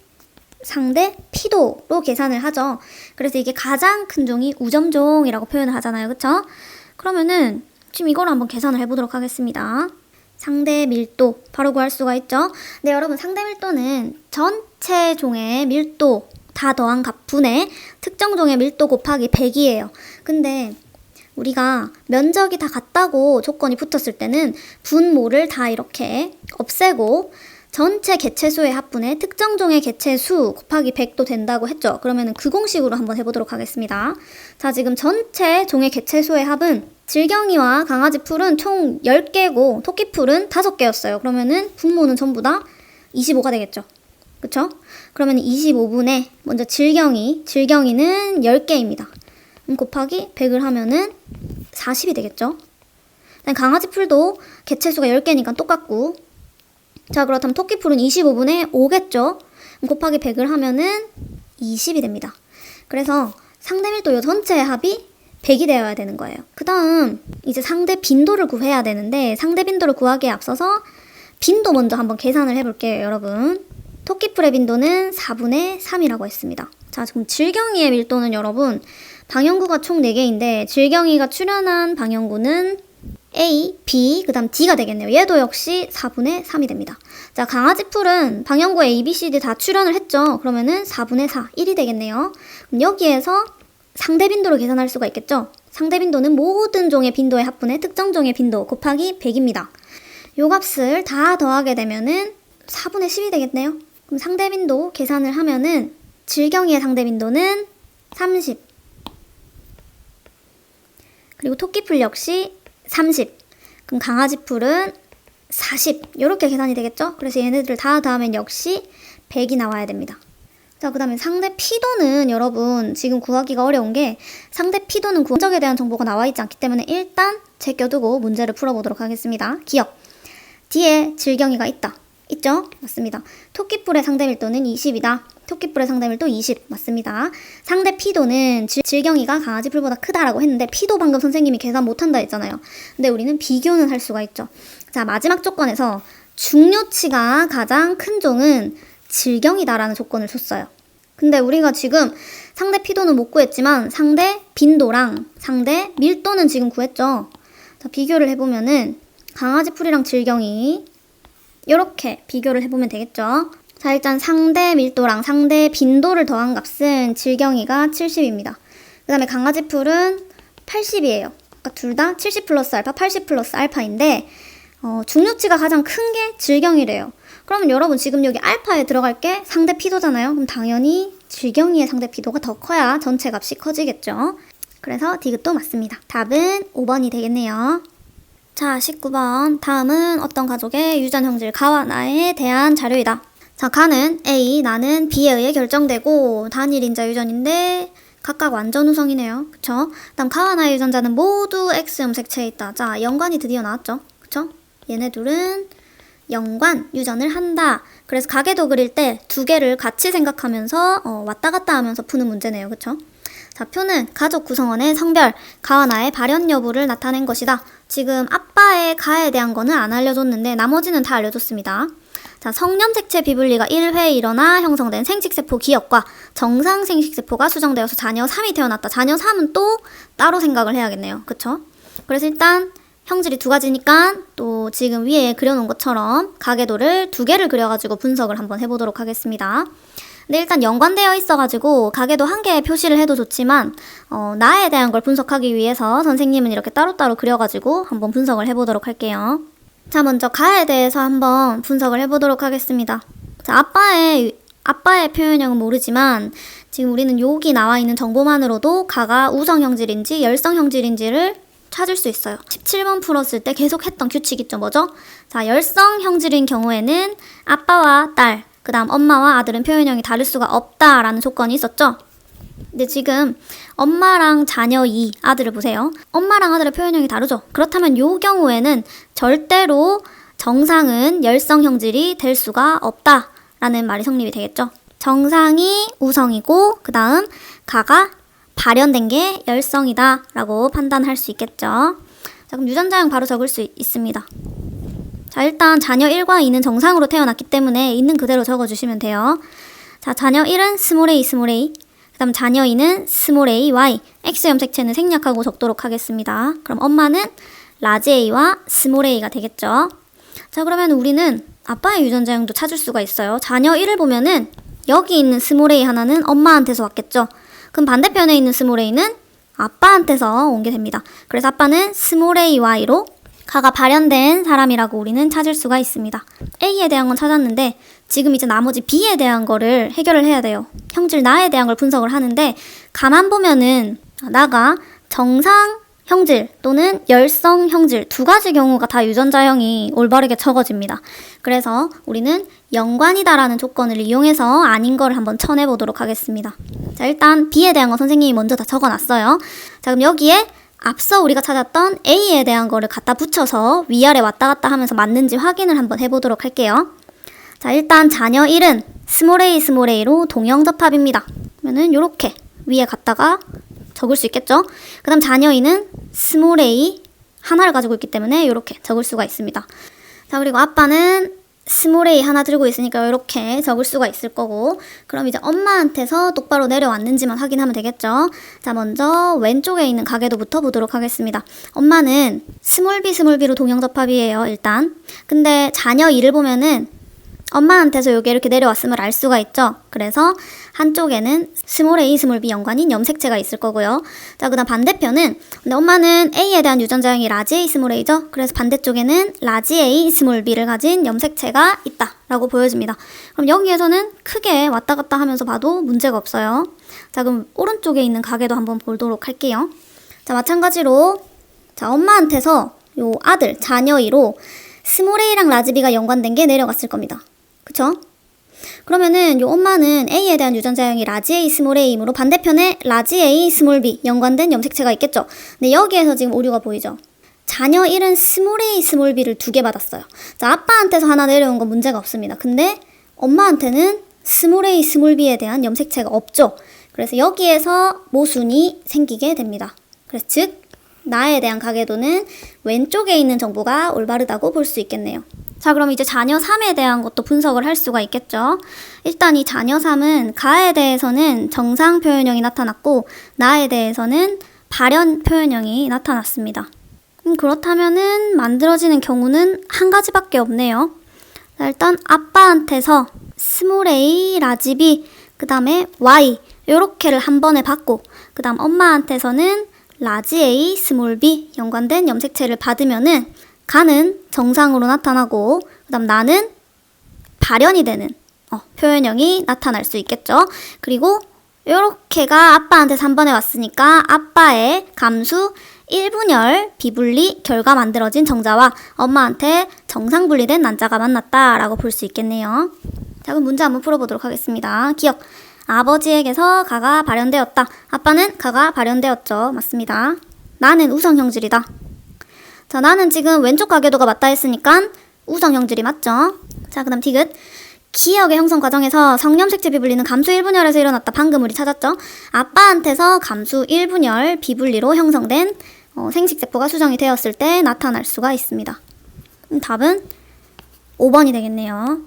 상대 피도로 계산을 하죠. 그래서 이게 가장 큰 종이 우점종이라고 표현을 하잖아요. 그쵸? 그러면은 지금 이걸 한번 계산을 해보도록 하겠습니다. 상대 밀도 바로 구할 수가 있죠. 근데 여러분 상대 밀도는 전체 종의 밀도 다 더한 값분의 특정 종의 밀도 곱하기 100이에요. 근데 우리가 면적이 다 같다고 조건이 붙었을 때는 분모를 다 이렇게 없애고 전체 개체수의 합분의 특정 종의 개체수 곱하기 100도 된다고 했죠. 그러면 그 공식으로 한번 해보도록 하겠습니다. 자, 지금 전체 종의 개체수의 합은 질경이와 강아지풀은 총 10개고 토끼풀은 5개였어요. 그러면은 분모는 전부 다 25가 되겠죠. 그쵸? 그러면 25분의 먼저 질경이는 10개입니다. 곱하기 100을 하면은 40이 되겠죠. 강아지풀도 개체수가 10개니까 똑같고, 자, 그렇다면 토끼풀은 25분의 5겠죠? 곱하기 100을 하면은 20이 됩니다. 그래서 상대 밀도 요 전체의 합이 100이 되어야 되는 거예요. 그 다음 이제 상대 빈도를 구해야 되는데 상대 빈도를 구하기에 앞서서 빈도 먼저 한번 계산을 해볼게요, 여러분. 토끼풀의 빈도는 4분의 3이라고 했습니다. 자, 그럼 질경이의 밀도는 여러분, 방향구가 총 4개인데 질경이가 출연한 방향구는 A, B, 그 다음 D가 되겠네요. 얘도 역시 4분의 3이 됩니다. 자, 강아지풀은 방향구 A, B, C, D 다 출연을 했죠. 그러면은 4분의 4, 1이 되겠네요. 그럼 여기에서 상대 빈도를 계산할 수가 있겠죠. 상대 빈도는 모든 종의 빈도의 합분의 특정 종의 빈도 곱하기 100입니다. 요 값을 다 더하게 되면은 4분의 10이 되겠네요. 그럼 상대 빈도 계산을 하면은 질경이의 상대 빈도는 30. 그리고 토끼풀 역시 30. 그럼 강아지풀은 40. 이렇게 계산이 되겠죠? 그래서 얘네들을 다 더하면 역시 100이 나와야 됩니다. 자, 그 다음에 상대 피도는 여러분 지금 구하기가 어려운 게 상대 피도는 구적에 대한 정보가 나와 있지 않기 때문에 일단 제껴두고 문제를 풀어보도록 하겠습니다. 기억. 뒤에 질경이가 있다. 있죠? 맞습니다. 토끼뿔의 상대 밀도는 20이다. 토끼뿔의 상대 밀도 20. 맞습니다. 상대 피도는 질경이가 강아지풀보다 크다라고 했는데 피도 방금 선생님이 계산 못한다 했잖아요. 근데 우리는 비교는 할 수가 있죠. 자, 마지막 조건에서 중요치가 가장 큰 종은 질경이다라는 조건을 줬어요. 근데 우리가 지금 상대 피도는 못 구했지만 상대 빈도랑 상대 밀도는 지금 구했죠. 자, 비교를 해보면은 강아지풀이랑 질경이 이렇게 비교를 해보면 되겠죠. 자, 일단 상대 밀도랑 상대 빈도를 더한 값은 질경이가 70입니다. 그 다음에 강아지풀은 80이에요. 그러니까 둘 다 70 플러스 알파, 80 플러스 알파인데 중요치가 가장 큰 게 질경이래요. 그러면 여러분 지금 여기 알파에 들어갈 게 상대 피도잖아요. 그럼 당연히 질경이의 상대 피도가 더 커야 전체 값이 커지겠죠. 그래서 디귿도 맞습니다. 답은 5번이 되겠네요. 자, 19번. 다음은 어떤 가족의 유전 형질 가와 나에 대한 자료이다. 자, 가는 A, 나는 B에 의해 결정되고 단일 인자 유전인데 각각 완전 우성이네요. 그쵸? 다음 가와 나의 유전자는 모두 X 염색체에 있다. 자, 연관이 드디어 나왔죠. 그쵸? 얘네 둘은 연관 유전을 한다. 그래서 가계도 그릴 때 두 개를 같이 생각하면서 왔다 갔다 하면서 푸는 문제네요. 그쵸? 자, 표는 가족 구성원의 성별, 가와 나의 발현 여부를 나타낸 것이다. 지금 아빠의 가에 대한 거는 안 알려줬는데 나머지는 다 알려줬습니다. 자, 성염색체 비분리가 1회 일어나 형성된 생식세포 기억과 정상 생식세포가 수정되어서 자녀 3이 태어났다. 자녀 3은 또 따로 생각을 해야겠네요. 그쵸? 그래서 일단 형질이 두 가지니까 또 지금 위에 그려놓은 것처럼 가계도를 두 개를 그려가지고 분석을 한번 해보도록 하겠습니다. 근데 일단 연관되어 있어가지고 가계도 한 개의 표시를 해도 좋지만 나에 대한 걸 분석하기 위해서 선생님은 이렇게 따로따로 그려가지고 한번 분석을 해보도록 할게요. 자, 먼저 가에 대해서 한번 분석을 해보도록 하겠습니다. 자, 아빠의 표현형은 모르지만 지금 우리는 여기 나와 있는 정보만으로도 가가 우성형질인지 열성형질인지를 찾을 수 있어요. 17번 풀었을 때 계속 했던 규칙 있죠. 뭐죠? 자, 열성형질인 경우에는 아빠와 딸, 그 다음 엄마와 아들은 표현형이 다를 수가 없다라는 조건이 있었죠. 근데 지금 엄마랑 자녀 2, 아들을 보세요. 엄마랑 아들의 표현형이 다르죠. 그렇다면 이 경우에는 절대로 정상은 열성형질이 될 수가 없다라는 말이 성립이 되겠죠. 정상이 우성이고 그 다음 가가 발현된 게 열성이다 라고 판단할 수 있겠죠. 자, 그럼 유전자형 바로 적을 수 있습니다. 자, 일단 자녀 1과 2는 정상으로 태어났기 때문에 있는 그대로 적어주시면 돼요. 자, 자녀 1은 스몰 a, 스몰 a. 그 다음 자녀 2는 스몰 a, y. X 염색체는 생략하고 적도록 하겠습니다. 그럼 엄마는 라지 a와 스몰 a가 되겠죠. 자, 그러면 우리는 아빠의 유전자형도 찾을 수가 있어요. 자녀 1을 보면은 여기 있는 스몰 a 하나는 엄마한테서 왔겠죠. 그럼 반대편에 있는 스몰 a는 아빠한테서 온 게 됩니다. 그래서 아빠는 스몰 a, y로 가가 발현된 사람이라고 우리는 찾을 수가 있습니다. A에 대한 건 찾았는데 지금 이제 나머지 B에 대한 거를 해결을 해야 돼요. 형질 나에 대한 걸 분석을 하는데 가만 보면은 나가 정상 형질 또는 열성 형질 두 가지 경우가 다 유전자형이 올바르게 적어집니다. 그래서 우리는 연관이다라는 조건을 이용해서 아닌 거를 한번 쳐내보도록 하겠습니다. 자, 일단 B에 대한 거 선생님이 먼저 다 적어놨어요. 자, 그럼 여기에 앞서 우리가 찾았던 A에 대한 거를 갖다 붙여서 위아래 왔다 갔다 하면서 맞는지 확인을 한번 해보도록 할게요. 자, 일단 자녀 1은 스몰 a, 스몰 a로 동형접합입니다. 그러면은 요렇게 위에 갖다가 적을 수 있겠죠? 그 다음 자녀 2는 스몰 a 하나를 가지고 있기 때문에 이렇게 적을 수가 있습니다. 자, 그리고 아빠는 스몰 a 하나 들고 있으니까 이렇게 적을 수가 있을 거고, 그럼 이제 엄마한테서 똑바로 내려왔는지만 확인하면 되겠죠. 자, 먼저 왼쪽에 있는 가계도부터 보도록 하겠습니다. 엄마는 스몰 b로 동형접합이에요, 일단. 근데 자녀 2를 보면은 엄마한테서 요게 이렇게 내려왔음을 알 수가 있죠. 그래서 한쪽에는 스몰 a, 스몰 b 연관인 염색체가 있을 거고요. 자, 그 다음 반대편은, 근데 엄마는 a에 대한 유전자형이 라지 a, 스몰 a죠. 그래서 반대쪽에는 라지 a, 스몰 b를 가진 염색체가 있다 라고 보여집니다. 그럼 여기에서는 크게 왔다 갔다 하면서 봐도 문제가 없어요. 자, 그럼 오른쪽에 있는 가계도 한번 보도록 할게요. 자, 마찬가지로 자, 엄마한테서 요 아들, 자녀 2로 스몰 a랑 라지 b가 연관된 게 내려갔을 겁니다. 그쵸? 그러면은 요 엄마는 A에 대한 유전자형이 라지 A, 스몰 A이므로 반대편에 라지 A, 스몰 B 연관된 염색체가 있겠죠. 근데 여기에서 지금 오류가 보이죠. 자녀 1은 스몰 A, 스몰 B를 2개 받았어요. 자, 아빠한테서 하나 내려온 건 문제가 없습니다. 근데 엄마한테는 스몰 A, 스몰 B에 대한 염색체가 없죠. 그래서 여기에서 모순이 생기게 됩니다. 그래서 즉 나에 대한 가계도는 왼쪽에 있는 정보가 올바르다고 볼 수 있겠네요. 자, 그럼 이제 자녀 3에 대한 것도 분석을 할 수가 있겠죠. 일단 이 자녀 3은 가에 대해서는 정상 표현형이 나타났고 나에 대해서는 발현 표현형이 나타났습니다. 그렇다면은 만들어지는 경우는 한 가지밖에 없네요. 자, 일단 아빠한테서 스몰 a, 라지 b, 그 다음에 y 요렇게를 한 번에 받고 그 다음 엄마한테서는 라지 a, 스몰 b 연관된 염색체를 받으면은 가는 정상으로 나타나고 그 다음 나는 발현이 되는 표현형이 나타날 수 있겠죠. 그리고 요렇게가 아빠한테 3번에 왔으니까 아빠의 감수 1분열 비분리 결과 만들어진 정자와 엄마한테 정상 분리된 난자가 만났다라고 볼 수 있겠네요. 자, 그럼 문제 한번 풀어보도록 하겠습니다. 기억. 아버지에게서 가가 발현되었다. 아빠는 가가 발현되었죠. 맞습니다. 나는 우성형질이다. 자, 나는 지금 왼쪽 가계도가 맞다 했으니까 우성형질이 맞죠. 자, 그 다음 디귿. 기억의 형성 과정에서 성염색체 비분리는 감수 1분열에서 일어났다. 방금 우리 찾았죠. 아빠한테서 감수 1분열 비분리로 형성된 생식세포가 수정이 되었을 때 나타날 수가 있습니다. 답은 5번이 되겠네요.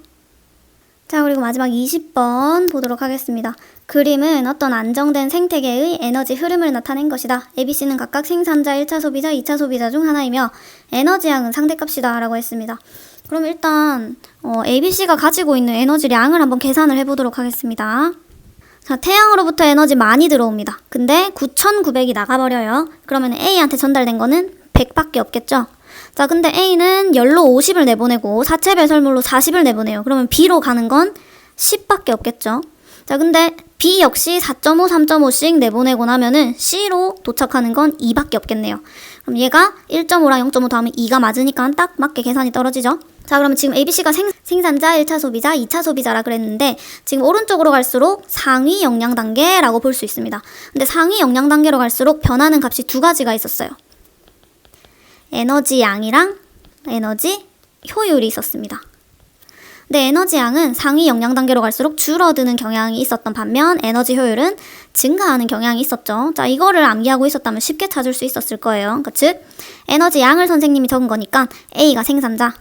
자, 그리고 마지막 20번 보도록 하겠습니다. 그림은 어떤 안정된 생태계의 에너지 흐름을 나타낸 것이다. ABC는 각각 생산자, 1차 소비자, 2차 소비자 중 하나이며 에너지양은 상대값이다 라고 했습니다. 그럼 일단 ABC가 가지고 있는 에너지량을 한번 계산을 해보도록 하겠습니다. 자, 태양으로부터 에너지 많이 들어옵니다. 근데 9,900이 나가버려요. 그러면 A한테 전달된 거는 100밖에 없겠죠? 자, 근데 A는 열로 50을 내보내고 사체 배설물로 40을 내보내요. 그러면 B로 가는 건 10밖에 없겠죠. 자, 근데 B 역시 4.5, 3.5씩 내보내고 나면은 C로 도착하는 건 2밖에 없겠네요. 그럼 얘가 1.5랑 0.5 더하면 2가 맞으니까 딱 맞게 계산이 떨어지죠. 자, 그러면 지금 ABC가 생산자, 1차 소비자, 2차 소비자라 그랬는데 지금 오른쪽으로 갈수록 상위 영양 단계라고 볼 수 있습니다. 근데 상위 영양 단계로 갈수록 변하는 값이 두 가지가 있었어요. 에너지 양이랑 에너지 효율이 있었습니다. 근데 에너지 양은 상위 영양 단계로 갈수록 줄어드는 경향이 있었던 반면 에너지 효율은 증가하는 경향이 있었죠. 자, 이거를 암기하고 있었다면 쉽게 찾을 수 있었을 거예요. 그러니까 즉 에너지 양을 선생님이 적은 거니까 A가 생산자,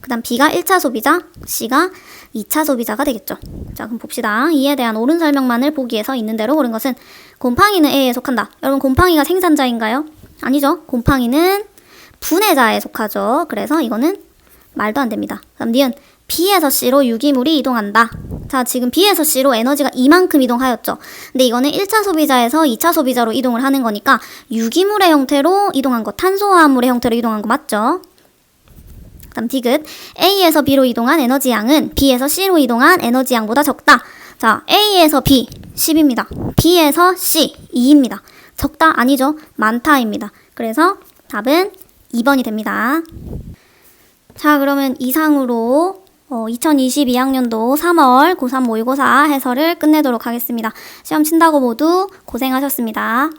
그 다음 B가 1차 소비자, C가 2차 소비자가 되겠죠. 자, 그럼 봅시다. 이에 대한 옳은 설명만을 보기에서 있는 대로 고른 것은 곰팡이는 A에 속한다. 여러분, 곰팡이가 생산자인가요? 아니죠. 곰팡이는 분해자에 속하죠. 그래서 이거는 말도 안 됩니다. 그다음 니은 B에서 C로 유기물이 이동한다. 자, 지금 B에서 C로 에너지가 이만큼 이동하였죠. 근데 이거는 1차 소비자에서 2차 소비자로 이동을 하는 거니까 유기물의 형태로 이동한 거, 탄소화합물의 형태로 이동한 거 맞죠? 그다음 디귿. A에서 B로 이동한 에너지 양은 B에서 C로 이동한 에너지 양보다 적다. 자, A에서 B 10입니다. B에서 C 2입니다. 적다 아니죠. 많다입니다. 그래서 답은 2번이 됩니다. 자, 그러면 이상으로 2022학년도 3월 고3 모의고사 해설을 끝내도록 하겠습니다. 시험 친다고 모두 고생하셨습니다.